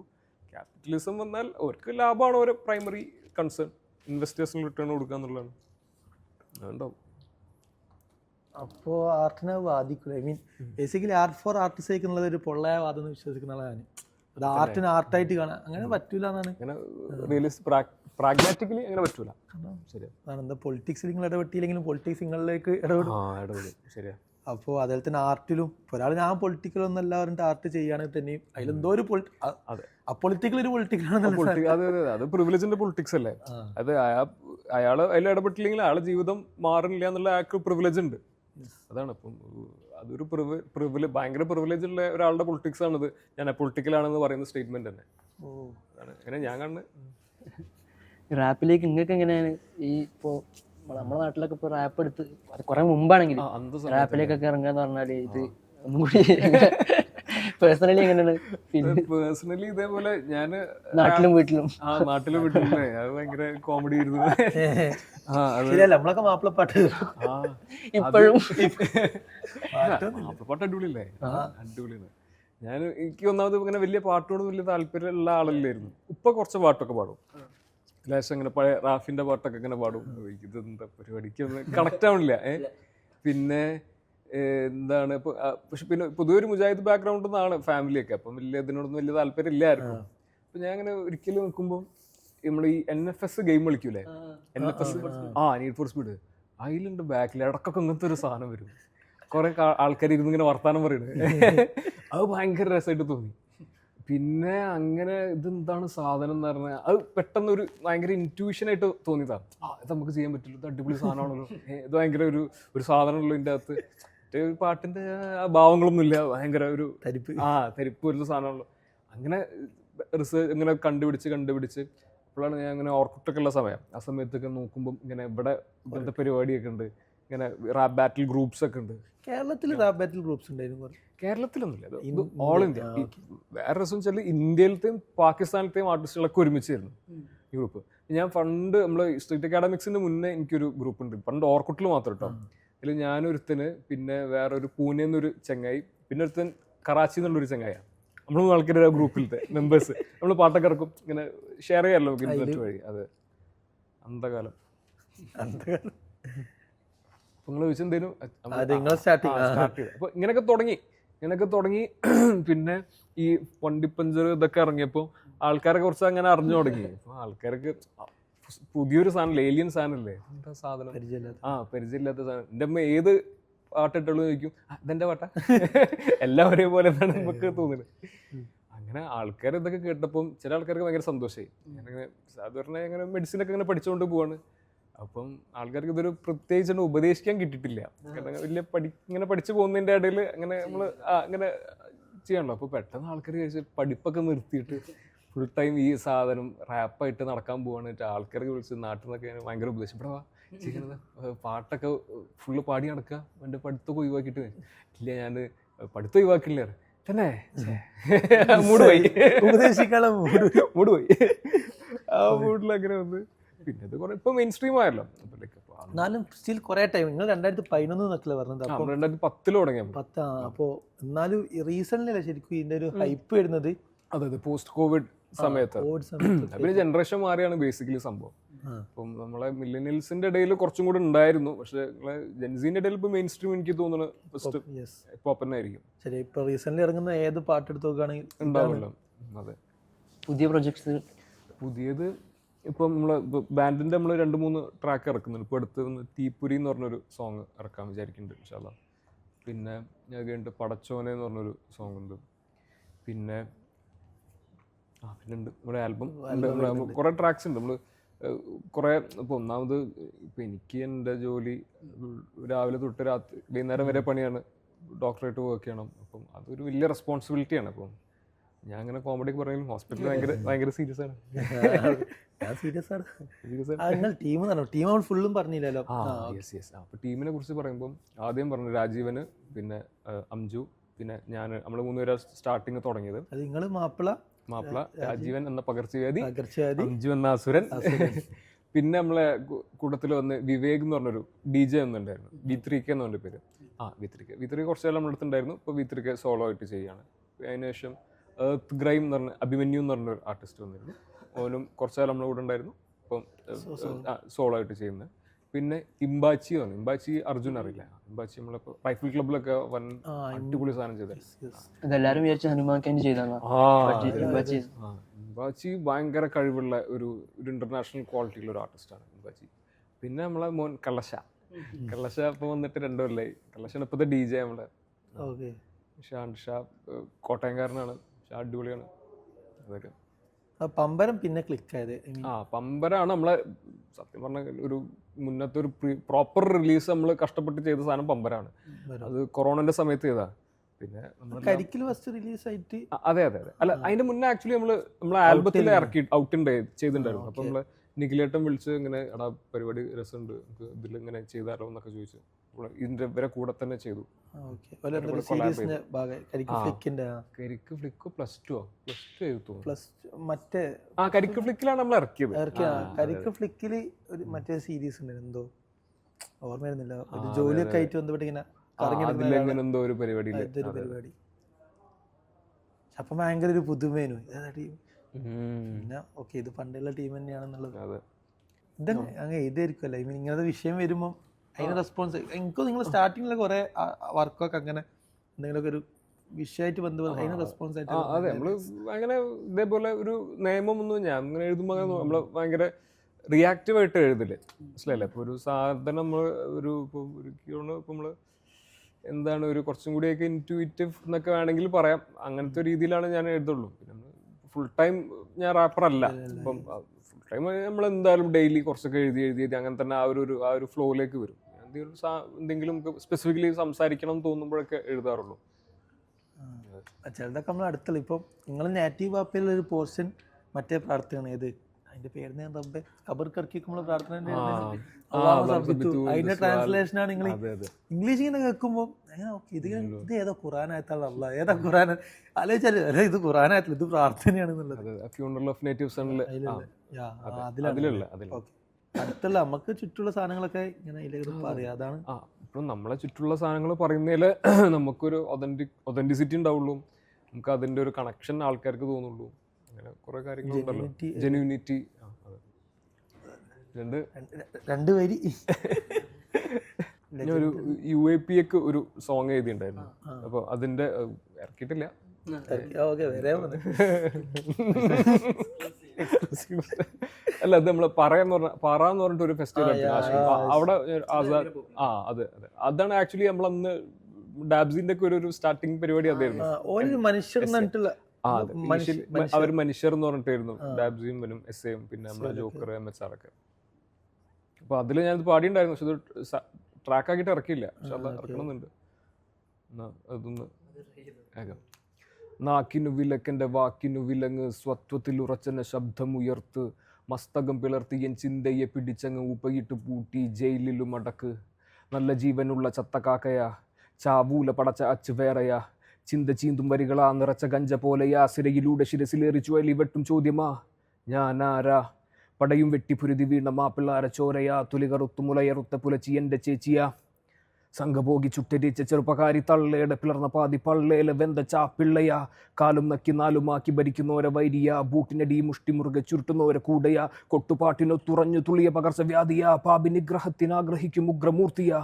ക്യാപിറ്റലിസം വന്നാൽ അവർക്ക് ലാഭമാണ് ഒരു പ്രൈമറി കൺസേൺ. ഇൻവെസ്റ്റേഴ്സിന് റിട്ടേൺ കൊടുക്കുക എന്നുള്ളതാണ്. അതുണ്ടാവും. അപ്പോൾ ആർട്ടിനെ ബാധിക്കില്ല. I mean basically art for artist എന്നുള്ളത് ഒരു പൊള്ളയായ വാദം എന്ന് വിശ്വസിക്കുന്ന ആളാണ് ഞാൻ. അത് ആർട്ടിന് ആർട്ടായിട്ട് കാണാൻ അങ്ങനെ പറ്റൂല എന്നാണ്. പ്രാഗ്മാറ്റിക്കലി അങ്ങനെ പറ്റൂല. എന്താ പൊളിറ്റിക്സിൽ നിങ്ങൾ ഇടപെട്ടില്ലെങ്കിലും പൊളിറ്റിക്സ് നിങ്ങളിലേക്ക് ഇടപെടും. ശരിയാ. അപ്പോൾ അതേപോലെ തന്നെ ആർട്ടിലും ഒരാൾ ഞാൻ പൊളിറ്റിക്കൽ ഒന്നല്ല പറഞ്ഞിട്ട് ആർട്ട് ചെയ്യുകയാണെങ്കിൽ തന്നെയും അതിലെന്തോ ഒരു അപ്പൊളിറ്റിക്കൽ ഒരു പൊളിറ്റിക്കലാണെന്നല്ല. അത് പ്രിവിലേജിന്റെ പൊളിറ്റിക്സ് അല്ലേ. അത് അയാള് അതിൽ ഇടപെട്ടില്ലെങ്കിൽ അയാളുടെ ജീവിതം മാറില്ല എന്നുള്ള അയാൾക്ക് പ്രിവിലേജ് ഉണ്ട്. അതാണ്. അപ്പം അതൊരു ഭയങ്കര പ്രിവിലേജ് ഉള്ള ഒരാളുടെ പൊളിറ്റിക്സ് ആണിത്. ഞാൻ പൊളിറ്റിക്കലാണെന്ന് പറയുന്ന സ്റ്റേറ്റ്മെന്റ് തന്നെ. അതാണ് അങ്ങനെ ഞാൻ കാണുന്നത്. റാപ്പിലേക്ക് നിങ്ങൾക്ക് എങ്ങനെയാണ് ഈ ഇപ്പോൾ നമ്മുടെ നാട്ടിലൊക്കെ ഇപ്പോൾ റാപ്പ് എടുത്ത് കുറെ മുമ്പാണെങ്കിൽ റാപ്പിലേക്കൊക്കെ ഇറങ്ങാന്ന് പറഞ്ഞാല് ഇത് ഒന്നും കൂടി പേഴ്സണലി എങ്ങനെയാണ്? പേഴ്സണലി ഇതേപോലെ ഞാൻ നാട്ടിലും വീട്ടിലും അത് ഭയങ്കര കോമഡി ആയിരുന്നു. നമ്മളൊക്കെ മാപ്പിളപ്പാട്ട് ഇപ്പോഴും മാപ്പിളപ്പാട്ട് അടിപൊളിയല്ലേ? അടിപൊളിയാണ്. എനിക്ക് ഒന്നാമത് ഇങ്ങനെ വലിയ പാട്ടോട് വലിയ താല്പര്യമുള്ള ആളല്ലായിരുന്നു. ഇപ്പൊ കുറച്ച് പാട്ടൊക്കെ പാടും. ലാസ്റ്റ് അങ്ങനെ പഴയ റാഫിന്റെ പാട്ടൊക്കെ ഇങ്ങനെ പാടും. ഇതെന്താ പരിപാടിക്കൊന്നും കണക്ട് ആവണില്ല. പിന്നെ എന്താണ് ഇപ്പൊ, പക്ഷെ പിന്നെ പൊതുവെ ഒരു മുജാഹിദ് ബാക്ക്ഗ്രൗണ്ടിൽ നിന്നാണ് ഫാമിലിയൊക്കെ. അപ്പം ഇതിനോടൊന്നും വലിയ താല്പര്യം ഇല്ലായിരുന്നു. അപ്പൊ ഞാൻ അങ്ങനെ ഒരിക്കലും നിൽക്കുമ്പോൾ നമ്മൾ ഈ NFS ഗെയിം കളിക്കൂലേ, NFS നീഡ് ഫോർ സ്പീഡ്, അതിലുണ്ട് ബാക്കിൽ ഇടക്കൊക്കെ ഇങ്ങനത്തെ ഒരു സാധനം വരും, കുറെ ആൾക്കാർ ഇരുന്ന് ഇങ്ങനെ വർത്താനം പറയുന്നത്. അത് ഭയങ്കര രസമായിട്ട് തോന്നി. പിന്നെ അങ്ങനെ ഇതെന്താണ് സാധനം എന്ന് പറഞ്ഞാൽ അത് പെട്ടെന്ന് ഒരു ഭയങ്കര ഇൻറ്റ്യൂഷനായിട്ട് തോന്നിയതാണ്. ഇത് നമുക്ക് ചെയ്യാൻ പറ്റില്ല, ഇത് അടിപൊളി സാധനമാണല്ലോ, ഇത് ഭയങ്കര ഒരു സാധനമുള്ളൂ ഇതിൻ്റെ അകത്ത്. ഒരു പാട്ടിന്റെ ഭാവങ്ങളൊന്നുമില്ല, ഭയങ്കര ഒരു തരിപ്പ് വരുന്ന സാധനമാണല്ലോ. അങ്ങനെ റിസേർച്ച് ഇങ്ങനെ കണ്ടുപിടിച്ച് അപ്പോഴാണ് ഞാൻ ഇങ്ങനെ ഓർക്കുട്ടൊക്കെ ഉള്ള സമയം. ആ സമയത്തൊക്കെ നോക്കുമ്പോൾ ഇങ്ങനെ ഇവിടെ ഇങ്ങനത്തെ പരിപാടിയൊക്കെ ഉണ്ട്, ഇങ്ങനെ റാപ്പ് ബാറ്റിൽ ഗ്രൂപ്പ്സ് ഒക്കെ ഉണ്ട്. കേരളത്തിൽ റാപ്പ് ബാറ്റിൽ ഗ്രൂപ്പ്സ് ഉണ്ടായിരുന്നു? കേരളത്തിലൊന്നുമില്ല, ഇത് ഓൾ ഇന്ത്യ. വേറെ രസം വെച്ചാൽ ഇന്ത്യയിലത്തെയും പാകിസ്ഥാനിലത്തെയും ആർട്ടിസ്റ്റുകളൊക്കെ ഒരുമിച്ചായിരുന്നു ഈ ഗ്രൂപ്പ്. ഞാൻ പണ്ട് നമ്മൾ സ്ട്രീറ്റ് അക്കാഡമിക്സിന്റെ മുന്നേ എനിക്കൊരു ഗ്രൂപ്പ് ഉണ്ട്, പണ്ട് ഓർക്കുട്ടിൽ മാത്രം കേട്ടോ. അതിൽ ഞാനൊരുത്തന്, പിന്നെ വേറെ ഒരു പൂനെന്നൊരു ചങ്ങായി, പിന്നെ ഒരുത്തൻ കറാച്ചി എന്നുള്ളൊരു ചങ്ങായാണ്. നമ്മൾ ആൾക്കാർ ഗ്രൂപ്പിലത്തെ മെമ്പേഴ്സ്. നമ്മൾ പാട്ടൊക്കെ ഇറക്കും, ഇങ്ങനെ ഷെയർ ചെയ്യാമല്ലോ നമുക്ക് ഇന്റർനെറ്റ് വഴി. അത് അന്തകാലം. നിങ്ങൾ ചോദിച്ചെന്തേലും സ്റ്റാർട്ട് ചെയ്ത് അപ്പോൾ ഇങ്ങനെയൊക്കെ തുടങ്ങി. പിന്നെ ഈ വണ്ടിപ്പഞ്ചർ ഇതൊക്കെ ഇറങ്ങിയപ്പോൾ ആൾക്കാരെ കുറച്ച് അങ്ങനെ അറിഞ്ഞു തുടങ്ങി. അപ്പോൾ ആൾക്കാർക്ക് പുതിയൊരു സാധനം, ഏലിയൻ സാധനമല്ലേ, എന്താ സാധനം, പരിചയമില്ലാത്ത സാധനം. എൻ്റെ അമ്മ ഏത് പാട്ടിട്ടുള്ളൂ ചോദിക്കും, ഇതെന്റെ പാട്ടാ, എല്ലാം ഒരേപോലെ എന്നാണ് നമുക്ക് തോന്നുന്നത്. അങ്ങനെ ആൾക്കാർ ഇതൊക്കെ കേട്ടപ്പം ചില ആൾക്കാർക്ക് ഭയങ്കര സന്തോഷമായി. അങ്ങനെ സാധാരണ അങ്ങനെ മെഡിസിനൊക്കെ ഇങ്ങനെ പഠിച്ചുകൊണ്ട് പോവാണ്. അപ്പം ആൾക്കാർക്ക് ഇതൊരു പ്രത്യേകിച്ച് ഉപദേശിക്കാൻ കിട്ടിയിട്ടില്ല, കാരണം വലിയ ഇങ്ങനെ പഠിച്ചു പോകുന്നതിൻ്റെ ഇടയിൽ അങ്ങനെ നമ്മൾ അങ്ങനെ ചെയ്യണല്ലോ. അപ്പോൾ പെട്ടെന്ന് ആൾക്കാർ ചോദിച്ചു പഠിപ്പൊക്കെ നിർത്തിയിട്ട് ഫുൾ ടൈം ഈ സാധനം റാപ്പായിട്ട് നടക്കാൻ പോവാണ്. ആൾക്കാർക്ക് വിളിച്ച് നാട്ടിൽ നിന്നൊക്കെ ഭയങ്കര ഉപദേശം, ഇവിടെ വാ ചെയ്യുന്നത്, പാട്ടൊക്കെ ഫുള്ള് പാടി നടക്കുക, എൻ്റെ പഠിത്തമൊക്കെ ഒഴിവാക്കിയിട്ട്. ഇല്ല, ഞാൻ പഠിത്തം ഒഴിവാക്കില്ല തന്നെ, മൂട് പോയി ആ മൂഡിലങ്ങനെ വന്ന്. പിന്നെ ഇത് കുറെ ഇപ്പൊ മെയിൻ സ്ട്രീം ആയല്ലോ. എന്നാലും സ്റ്റിൽ കുറെ ടൈം, നിങ്ങൾ 2011 എന്നൊക്കെ പറഞ്ഞത്, 2010 തുടങ്ങിയ 10. അപ്പോൾ എന്നാലും റീസെന്റ് അല്ലേ ശരിക്കും ഇതിന്റെ ഒരു ഹൈപ്പ് വരുന്നത്? അതെ, പോസ്റ്റ് കോവിഡ് സമയത്ത്. പിന്നെ ജനറേഷൻ മാറിയാണ് ബേസിക്കലി സംഭവം. അപ്പം നമ്മളെ മില്ലേനിയൽസിന്റെ ഇടയിൽ കുറച്ചും കൂടെ ഉണ്ടായിരുന്നു, പക്ഷെ ജെൻസിന്റെ ഇടയിൽ ഇപ്പൊ മെയിൻ സ്ട്രീം എനിക്ക് തോന്നുന്നത് ഫസ്റ്റ് പോപ്പ് തന്നെ ആയിരിക്കും. ശരി, ഇപ്പൊ റീസെന്റ് ഇറങ്ങുന്ന ഏത് പാട്ട് എടുത്ത് നോക്കുകയാണെങ്കിൽ ഉണ്ടാവുമല്ലോ. അതെ, പുതിയ പ്രൊജക്ട്സ് പുതിയത് ഇപ്പം നമ്മള് ബാൻഡിന്റെ നമ്മൾ 2-3 ട്രാക്ക് ഇറക്കുന്നുണ്ട്. ഇപ്പൊ അടുത്ത് തീപ്പുരി എന്ന് പറഞ്ഞൊരു സോങ് ഇറക്കാൻ വിചാരിക്കുന്നുണ്ട് ഇൻഷാ അല്ലാഹ്. പിന്നെ ഞാൻ കഴിഞ്ഞിട്ട് പടച്ചോനെ എന്ന് പറഞ്ഞൊരു സോങ് ഉണ്ട്. പിന്നെ ഉണ്ട് നമ്മുടെ ആൽബം, കുറേ ട്രാക്സ് ഉണ്ട്. നമ്മൾ കുറേ ഇപ്പോൾ ഒന്നാമത് ഇപ്പം എനിക്ക് എൻ്റെ ജോലി രാവിലെ തൊട്ട് രാത്രി വൈകുന്നേരം വരെ പണിയാണ്, ഡോക്ടറായിട്ട് വർക്ക് ചെയ്യണം. അപ്പം അതൊരു വലിയ റെസ്പോൺസിബിലിറ്റിയാണ്. അപ്പം ഞാൻ അങ്ങനെ കോമഡിക്ക് പറയുമ്പോൾ ഹോസ്പിറ്റൽ ഭയങ്കര സീരിയസ് ആണ്. പറഞ്ഞില്ലല്ലോ. അപ്പോൾ ടീമിനെ കുറിച്ച് പറയുമ്പം ആദ്യം പറഞ്ഞു രാജീവന്, പിന്നെ അംജു, പിന്നെ ഞാൻ, നമ്മൾ 3 പേരാ സ്റ്റാർട്ടിങ് തുടങ്ങിയത്. നിങ്ങൾ മാപ്പിള, രാജീവൻ എന്ന പകർച്ചവ്യാധി, അംജു എന്ന അസുരൻ. പിന്നെ നമ്മളെ കൂട്ടത്തിൽ വന്ന് വിവേക് എന്ന് പറഞ്ഞൊരു DJ ഒന്നുണ്ടായിരുന്നു, V3K എന്ന് പറഞ്ഞ പേര്. V3K കുറച്ച് കാലം നമ്മുടെ അടുത്തുണ്ടായിരുന്നു. ഇപ്പോൾ V3K സോളോ ആയിട്ട് ചെയ്യാണ്. അതിനുശേഷം എർത്ത് ഗ്രൈം എന്ന് പറഞ്ഞ അഭിമന്യു എന്ന് പറഞ്ഞൊരു ആർട്ടിസ്റ്റ് വന്നിരുന്നു. ഓനും കുറച്ച് കാലം നമ്മുടെ കൂടെ ഉണ്ടായിരുന്നു, ഇപ്പം സോളോ ആയിട്ട് ചെയ്യുന്നത്. പിന്നെ ഇമ്പാച്ചി വന്നു. ഇമ്പാച്ചി അർജുൻ അറിയില്ല, ഇമ്പാച്ചി നമ്മളിപ്പോൾ റൈഫിൾ ക്ലബിലൊക്കെ വൻ അടിപൊളി സാധനം ചെയ്തെല്ലാരും ഇമ്പാച്ചി ഭയങ്കര കഴിവുള്ള ഒരു ഇന്റർനാഷണൽ ക്വാളിറ്റിയുള്ള ഒരു ആർട്ടിസ്റ്റാണ് ഇമ്പാച്ചി. പിന്നെ നമ്മളെ മോൻ കള്ളശ ഇപ്പൊ വന്നിട്ട് 2 കൊല്ലായി. കള്ളശാണ് ഇപ്പോഴത്തെ DJ നമ്മുടെ ഷാ, കോട്ടയംകാരനാണ്. അടിപൊളിയാണ്. അതൊക്കെ പമ്പരം പിന്നെ ക്ലിക്ക് ആയത്. പമ്പരാണ് നമ്മളെ സത്യം പറഞ്ഞ ഒരു മുന്നത്തെ ഒരു പ്രോപ്പർ റിലീസ് നമ്മൾ കഷ്ടപ്പെട്ട് ചെയ്ത സാധനം പമ്പരാണ്. അത് കൊറോണന്റെ സമയത്ത് ചെയ്താ. പിന്നെ കരിക്കിൽ ഫസ്റ്റ് റിലീസ് ആയിട്ട് അതെ അല്ല, അതിന്റെ മുന്നേ ആക്ച്വലി നമ്മളെ ആൽബത്തിൽ ഇറക്കി ചെയ്തിട്ടുണ്ടായിരുന്നു. അപ്പൊ നമ്മള് നിഖിലേട്ടൻ വിളിച്ച് ഇങ്ങനെ എടാ പരിപാടി രസമുണ്ട്, നമുക്ക് ഇതിൽ ഇങ്ങനെ ചെയ്താലോ എന്നൊക്കെ ചോദിച്ചു. ഇതിന്റെ ഇവരെ കൂടെ തന്നെ ചെയ്തു. കരിക്ക് ഫ്ലിക്കോ +2 മറ്റേ കരിക്ക് ഫ്ലിക്കിലാണ് നമ്മൾ ഇറക്കിയത്. കരിക്ക് ഫ്ലിക്കില് ഒരു മറ്റേ സീരീസ് ഉണ്ട്, എന്തോ ഓർമ്മ വരുന്നില്ല, ഒരു ജോലിയൊക്കെ ആയിട്ട് ബന്ധപ്പെട്ട് ഇങ്ങനെ എന്തോ ഒരു പരിപാടി. അപ്പൊ ഭയങ്കര ഒരു പുതുമേനു ടീം. പിന്നെ ഓക്കെ, ഇത് പണ്ടുള്ള ടീം തന്നെയാണെന്നുള്ളത്. ഇതന്നെ അങ്ങനെ എഴുതായിരിക്കുമല്ലോ. ഐ മീൻ ഇങ്ങനത്തെ വിഷയം വരുമ്പോൾ അതിന് റെസ്പോൺസ്. എനിക്ക് നിങ്ങൾ സ്റ്റാർട്ടിങ്ങിൽ കുറെ വർക്കൊക്കെ അങ്ങനെ എന്തെങ്കിലുമൊക്കെ ഒരു വിഷയമായിട്ട് ബന്ധപ്പെട്ട് അതിന് റെസ്പോൺസ് ആയിട്ട് അതെ നമ്മള് അങ്ങനെ ഇതേപോലെ ഒരു നിയമമൊന്നും ഞാൻ അങ്ങനെ എഴുതുമ്പോൾ നമ്മള് ഭയങ്കര റിയാക്റ്റീവ് ആയിട്ട് എഴുതില്ലേ, മനസ്സിലായില്ലേ? ഇപ്പൊ ഒരു സാധനം നമ്മൾ ഒരു ഇപ്പൊ നമ്മള് എന്താണ് ഒരു കുറച്ചും കൂടിയൊക്കെ ഇൻറ്റ്യൂറ്റീവ് എന്നൊക്കെ വേണമെങ്കിൽ പറയാം, അങ്ങനത്തെ രീതിയിലാണ് ഞാൻ എഴുതുള്ളൂ. പിന്നെ ഫുൾ ടൈം ഞാൻ റാപ്പർ അല്ല. ഇപ്പം ഫുൾ ടൈം നമ്മൾ എന്തായാലും ഡെയിലി കുറച്ചൊക്കെ എഴുതി അങ്ങനെ തന്നെ ആ ഒരു ഫ്ലോയിലേക്ക് വരും. എന്തെങ്കിലും സ്പെസിഫിക്കലി സംസാരിക്കണം എന്ന് തോന്നുമ്പോഴൊക്കെ എഴുതാറുള്ളൂ. ചിലതൊക്കെ നമ്മൾ അടുത്തുള്ള ഇപ്പം നിങ്ങൾ നേറ്റീവ് വാപ്പയിലുള്ള ഒരു പോർഷൻ മറ്റേ പ്രാർത്ഥന ഏത് അതിന്റെ പേര് റബ്ബെ ഖബർ കർക്കിക്കുമ്പോൾ പ്രാർത്ഥന അതിന്റെ ട്രാൻസ്ലേഷൻ ആണ്. നിങ്ങൾ ഇംഗ്ലീഷ് ഇങ്ങനെ കേൾക്കുമ്പോൾ ഇത് ഏതാ ഖുറാനായത്തുള്ള അല്ല ഏതാ ഖുറാൻ ആലോചിച്ചാല് ഇത് ഖുറാനായത്തില്ല, ഇത് പ്രാർത്ഥനയാണെന്നുള്ളത്. അടുത്തുള്ള നമുക്ക് ചുറ്റുള്ള സാധനങ്ങളൊക്കെ ഇങ്ങനെ അതിലേക്ക് പറയാം. അതാണ് ഇപ്പം നമ്മളെ ചുറ്റുള്ള സാധനങ്ങൾ പറയുന്നതിൽ നമുക്കൊരു ഒതന്റിസിറ്റി ഉണ്ടാവുള്ളൂ, നമുക്ക് അതിന്റെ ഒരു കണക്ഷൻ ആൾക്കാർക്ക് തോന്നുള്ളൂ. അങ്ങനെ കുറെ കാര്യങ്ങളുണ്ടല്ലോ, ജെന്യൂനിറ്റി. രണ്ട് വരി ഒരു UAP ഒരു സോങ് എഴുതിയിട്ടുണ്ടായിരുന്നു. അപ്പൊ അതിന്റെ ഇറക്കിയിട്ടില്ല, അല്ല അത് നമ്മള് പറയാന്ന് പറഞ്ഞിട്ട് ഒരു ഫെസ്റ്റിവൽ അവിടെ ആസാദ് അതെ അതാണ് ആക്ച്വലി നമ്മളന്ന് ഡാബ്സിന്റെ ഒക്കെ ഒരു സ്റ്റാർട്ടിങ് പരിപാടി അതായിരുന്നു. അവര് മനുഷ്യർ എന്ന് പറഞ്ഞിട്ടായിരുന്നു ഡാബ്സിയും എസ്എയും പിന്നെ നമ്മളെ ജോക്കർ MHR ഒക്കെ. അപ്പൊ അതില് ഞാനത് പാടിയിട്ടുണ്ടായിരുന്നു, പക്ഷെ ഇത് ട്രാക്ക് ആക്കിയിട്ട് ഇറക്കിയില്ല. പക്ഷെ അത് ഇറക്കണമെന്നുണ്ട്. അതൊന്ന് നാക്കിനു വിലക്കന്റെ വാക്കിനു വിലങ്ങ് സ്വത്വത്തിൽ ഉറച്ചെന്ന ശബ്ദമുയർത്ത് മസ്തകം പിളർത്തി എൻ ചിന്തയെ പിടിച്ചങ്ങ് ഉപ്പയിട്ട് പൂട്ടി ജയിലിലും അടക്ക് നല്ല ജീവനുള്ള ചത്തക്കാക്കയാ ചാവൂല പടച്ച അച്ച് വേറെയാ ചിന്ത ചീന്തും വരികളാ നിറച്ച ഗഞ്ച പോലെയാ സിരയിലൂടെ ശിരസിലേറിച്ചു അലിവെട്ടും ചോദ്യമാ ഞാനാരാ പടയും വെട്ടിപ്പുരുതി വീണ മാപ്പിള്ളാര ചോരയാ തുലികറുത്തു മുലയറുത്ത പുലച്ചി എൻ്റെ ചേച്ചിയാ സംഘഭോഗി ചുട്ടരിച്ച ചെറുപ്പക്കാരി തള്ളയുടെ പിളർന്ന പാതി പള്ളയിലെ വെന്ത ചാപ്പിള്ളയാ കാലും നക്കി നാലുമാക്കി ഭരിക്കുന്നവരെ വൈരിയ ബൂട്ടിനടി മുഷ്ടി മുറുകെ ചുരുട്ടുന്നവരെ കൂടയാ കൊട്ടുപാട്ടിനോ തുറഞ്ഞു തുള്ളിയ പകർച്ചവ്യാധിയാ പാപി നിഗ്രഹത്തിനാഗ്രഹിക്കും ഉഗ്രമൂർത്തിയാ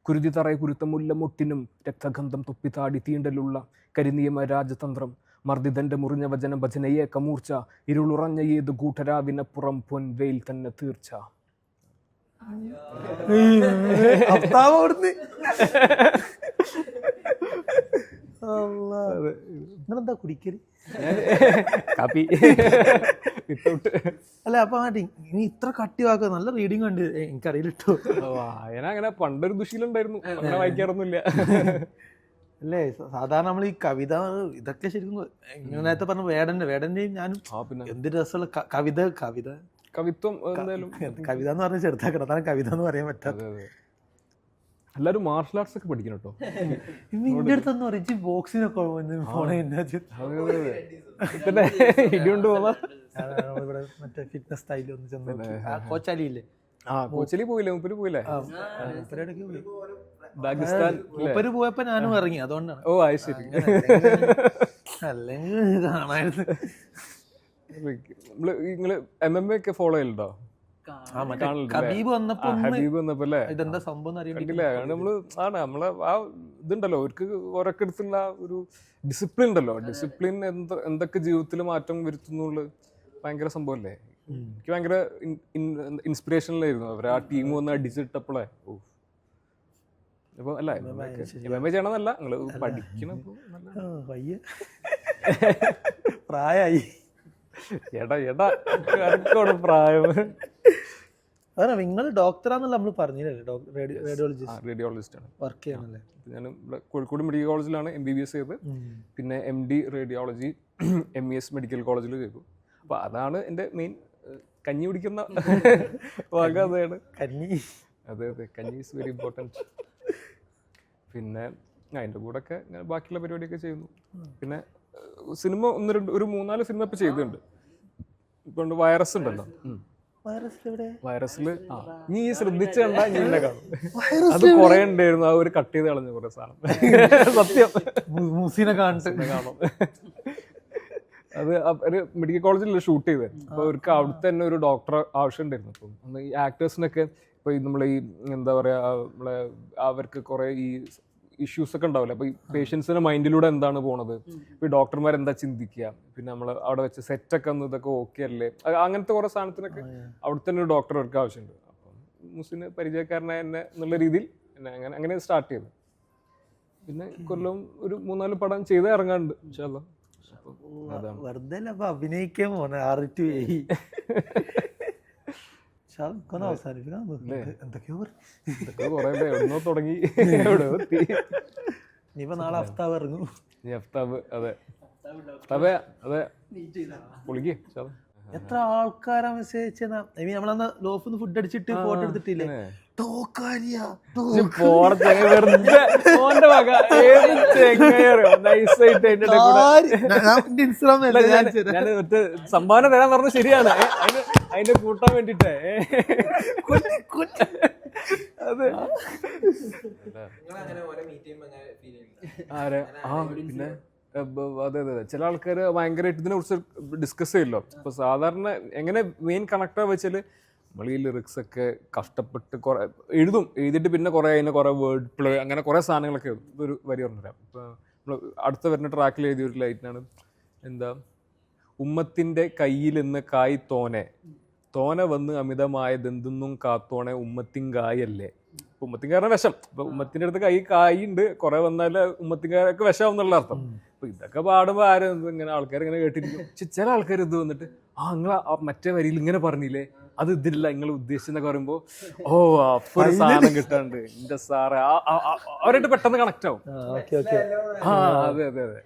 കുരുതി തറയ കുരുത്ത മുല്ലമൊട്ടിനും രക്തഗന്ധം തൊപ്പിത്താടി തീണ്ടലുള്ള കരിനിയമ രാജതന്ത്രം മർദ്ദിതന്റെ മുറിഞ്ഞ വചന ഭജനയെ കമൂർച്ച ഇരുളുറഞ്ഞ ഏത് കൂട്ടരാവിനപ്പുറം പൊൻവെയിൽ തന്നെ തീർച്ച. നിങ്ങളെന്താ കുടിക്കല്? കാപ്പി. അല്ല അപ്പൊ ഇനി ഇത്ര കട്ടിവാക്കുക നല്ല റീഡിങ് ഉണ്ട് എനിക്കറിയില്ലോ. വായന അങ്ങനെ പണ്ടൊരു ദുശീലുണ്ടായിരുന്നു, അങ്ങനെ വായിക്കാറൊന്നുമില്ല. അല്ലേ സാധാരണ നമ്മൾ ഈ കവിത ഇതൊക്കെ ശരിക്കും നേരത്തെ പറഞ്ഞ വേടന്റെയും ഞാനും എന്ത് രസമുള്ള കവിത്വം എന്തായാലും കവിത എന്ന് പറഞ്ഞ ചെറുതാക്കണം, അതാണ് കവിത എന്ന് പറയാൻ പറ്റാത്ത. എല്ലാരും മാർഷൽ ആർട്സ് ഒക്കെ പഠിക്കണം കേട്ടോ. നിന്റെ അടുത്തെന്ന് പറയും ബോക്സിനൊക്കെ ഇടികൊണ്ട് പോവാ മറ്റേ ഫിറ്റ്നസ് സ്റ്റൈൽ ഒന്ന് ചെന്ന് കോച്ചാലിയില്ലേ? കോച്ചലി പോയില്ലേ? മുപ്പര് പോയില്ലേ? മൂപ്പര് പോയപ്പോ ഞാനും ഇറങ്ങി, അതുകൊണ്ടാണ്. ഓ അത് ശരി. അല്ലെങ്കിൽ കാണായിരുന്നു. നിങ്ങള് MMA ഒക്കെ ഫോളോ ചെയ്യലുണ്ടോ? ഹബീബ് വന്നപ്പോ അല്ലേ ഇതെന്താ സംഭവം അറിയില്ലേ? നമ്മളെ ആ ഇതുണ്ടല്ലോ, അവർക്ക് ഓരോരുത്തടുത്തുള്ള ഒരു ഡിസിപ്ലിൻ ഉണ്ടല്ലോ. ഡിസിപ്ലിൻ എന്തൊക്കെ ജീവിതത്തിൽ മാറ്റം വരുത്തുന്നുള്ള ഭയങ്കര സംഭവല്ലേ. എനിക്ക് ഭയങ്കര ഇൻസ്പിറേഷനിലായിരുന്നു അവർ ആ ടീം വന്ന് അടിച്ചിട്ടപ്പോളേ. അപ്പൊ അല്ല MMA ചെയ്യണമെന്നല്ല, നിങ്ങള് പഠിക്കണം. പ്രായായി പ്രായം. അതെ നിങ്ങൾ ഡോക്ടറാന്നല്ല നമ്മൾ പറഞ്ഞില്ലേ? റേഡിയോളജിസ്റ്റ് ആണ്, വർക്ക് ചെയ്യാനല്ലേ? ഞാൻ കോഴിക്കോട് മെഡിക്കൽ കോളേജിലാണ് MBBS ചെയ്തത്. പിന്നെ MD റേഡിയോളജി MES മെഡിക്കൽ കോളേജിൽ ചെയ്തു. അപ്പൊ അതാണ് എൻ്റെ മെയിൻ കഞ്ഞി കുടിക്കുന്ന ഭാഗം. അതാണ് കഞ്ഞി. അതെ കഞ്ഞി ഈസ് വെരി ഇമ്പോർട്ടൻറ്റ്. പിന്നെ അതിൻ്റെ കൂടെ ഒക്കെ ബാക്കിയുള്ള പരിപാടിയൊക്കെ ചെയ്യുന്നു. പിന്നെ സിനിമ ഒരു 3-4 സിനിമ ഇപ്പൊ ചെയ്തിട്ടുണ്ട്. ഇപ്പൊ വൈറസ് ഉണ്ടല്ലോ, വൈറസിൽ നീ ശ്രദ്ധിച്ചു കണ്ടാ നീ കാണും. അത് കുറെ ഉണ്ടായിരുന്നു, ആ ഒരു കട്ട് ചെയ്ത് കളഞ്ഞു കുറെ സാധനം. സത്യം കാണും. അത് ഒരു മെഡിക്കൽ കോളേജിൽ ഷൂട്ട് ചെയ്തത്. അപ്പൊ അവർക്ക് അവിടുത്തെ തന്നെ ഒരു ഡോക്ടർ ആവശ്യം ഉണ്ടായിരുന്നു. അപ്പം ഈ ആക്ടേഴ്സിനൊക്കെ ഇപ്പൊ നമ്മളെ ഈ എന്താ പറയാ, നമ്മളെ അവർക്ക് കുറെ ഈ ഇഷ്യൂസ് ഒക്കെ ഉണ്ടാവില്ല. അപ്പോൾ ഈ പേഷ്യൻസിന്റെ മൈൻഡിലൂടെ എന്താണ് പോണത്, ഇപ്പോൾ ഈ ഡോക്ടർമാർ എന്താ ചിന്തിക്കുക, പിന്നെ നമ്മൾ അവിടെ വെച്ച് സെറ്റൊക്കെ ഒന്ന് ഇതൊക്കെ ഓക്കെ അല്ലേ, അങ്ങനത്തെ കുറേ സാധനത്തിനൊക്കെ അവിടെ തന്നെ ഒരു ഡോക്ടർ അവർക്ക് ആവശ്യമുണ്ട്. അപ്പം മുസിന് പരിചയക്കാരനായ എന്നെ എന്നുള്ള രീതിയിൽ എന്നെ അങ്ങനെ സ്റ്റാർട്ട് ചെയ്തു. പിന്നെ കൊല്ലം ഒരു 4 പടം ചെയ്ത് ഇറങ്ങാനുണ്ട് ഇൻഷാ അല്ലാ. വെറുതെ അപ്പൊ അഭിനയിക്കാൻ പോണേ 6 to 8 അവസാനിപ്പിക്കാൻ എന്തൊക്കെയോ എവിടുന്നോ തുടങ്ങി എവിടെയോ എത്തി. ഇനിയിപ്പോ നാളെ അഫ്താബ് ഇറങ്ങും. അഫ്താബ് അതെ പൊളിക്ക്. എത്ര ആൾക്കാരാ മെസ്സേജ് നമ്മളന്ന് ലോഫിന്ന് ഫുഡ് അടിച്ചിട്ട് ഫോട്ടോ എടുത്തിട്ടില്ലേ, സംഭാവന തരാൻ പറഞ്ഞ ശരിയാണ്, അതിന്റെ കൂട്ടാൻ വേണ്ടിട്ടേ. അതെ പിന്നെ അതെ ചില ആൾക്കാർ ഭയങ്കരമായിട്ട് ഇതിനെ കുറിച്ച് ഡിസ്കസ് ചെയ്യല്ലോ. ഇപ്പൊ സാധാരണ എങ്ങനെ മെയിൻ കണക്ട് വെച്ചാൽ നമ്മൾ ഈ ലിറിക്സ് ഒക്കെ കഷ്ടപ്പെട്ട് കുറെ എഴുതിയിട്ട് പിന്നെ കുറെ അതിന് കുറെ വേർഡ് പ്ലേ അങ്ങനെ കുറെ സാധനങ്ങളൊക്കെ എഴുതും. ഇതൊരു വരി പറഞ്ഞുതരാം. ഇപ്പൊ നമ്മൾ അടുത്ത വരുന്ന ട്രാക്കിൽ എഴുതിയ ഒരു ലൈറ്റിനാണ് എന്താ, ഉമ്മത്തിന്റെ കയ്യിൽ നിന്ന് കായ് തോന വന്ന് അമിതമായതെന്തെന്നും കാത്തോണെ ഉമ്മത്തിങ്കായല്ലേ. ഇപ്പൊ ഉമ്മത്തിങ്കാരനെ വിഷം, ഇപ്പൊ ഉമ്മത്തിന്റെ അടുത്ത് കായ് ഉണ്ട്, കുറെ വന്നാല് ഉമ്മത്തിങ്കാരൊക്കെ വിഷം എന്നുള്ള അർത്ഥം. അപ്പൊ ഇതൊക്കെ പാടുമ്പോ ആരും ഇങ്ങനെ ആൾക്കാർ ഇങ്ങനെ കേട്ടിരിക്കും. പക്ഷെ ചില ആൾക്കാർ ഇത് വന്നിട്ട് നിങ്ങൾ മറ്റേ വരിയിൽ ഇങ്ങനെ പറഞ്ഞില്ലേ, അത് ഇതില്ല നിങ്ങൾ ഉദ്ദേശിച്ചെന്നൊക്കെ പറയുമ്പോ അപ്പൊ ഒരു സാധനം കിട്ടാണ്ട് എന്റെ സാറ് അവരായിട്ട് പെട്ടെന്ന് കണക്ട് ആവും. അതെ അതെ അതെ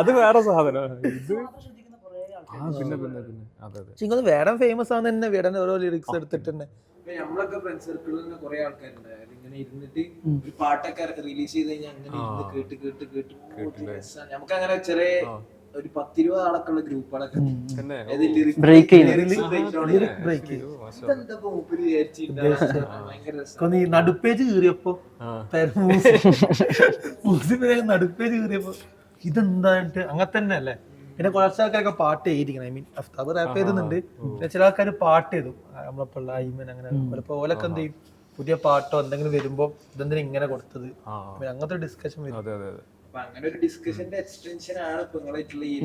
അത് വേറെ സാധനം. ഇത് പിന്നെ പിന്നെ പിന്നെ അതെ അതെ വേടൻ ഫേമസ് ആണ് തന്നെ, വേടൻ ഓരോ ലിറിക്സ് എടുത്തിട്ടുണ്ട്. നമ്മളൊക്കെ ഫ്രണ്ട് സർക്കിളിൽ തന്നെ കുറെ ആൾക്കാരുണ്ട് ഇങ്ങനെ ഇരുന്നിട്ട് ഒരു പാട്ടൊക്കെ റിലീസ് ചെയ്ത് കഴിഞ്ഞാൽ അങ്ങനെ ഇരുന്ന് കേട്ട് നമുക്ക് അങ്ങനെ ചെറിയ ഒരു 10-20 ആളൊക്കെയുള്ള ഗ്രൂപ്പുകളൊക്കെ നടുപ്പേജ് കീറിയപ്പോ നടുപ്പേജ് കീറിയപ്പോ ഇതെന്തായിട്ട് അങ്ങനെ തന്നെ അല്ലേ. പിന്നെ കുറച്ച് ആൾക്കാരൊക്കെ പാട്ട് എഴുതിക്കണം, ഐ മീൻ അഫ്താബ് റാപ്പ് ചെയ്തുന്നുണ്ട്, പിന്നെ ചില ആൾക്കാർ പാട്ട് ചെയ്തു നമ്മളെപ്പോഴുള്ള ഐമൻ അങ്ങനെ ചിലപ്പോൾ ഓലൊക്കെ എന്ത് ചെയ്യും, പുതിയ പാട്ടോ എന്തെങ്കിലും വരുമ്പോ ഇതെന്തിനാ ഇങ്ങനെ കൊടുത്തത്, അങ്ങനത്തെ ഡിസ്കഷൻ വരും. അങ്ങനെ ഒരു ഡിസ്കഷന്റെ എക്സ്റ്റൻഷൻ ആണ് ഇപ്പൊ നിങ്ങളായിട്ടുള്ള ഈ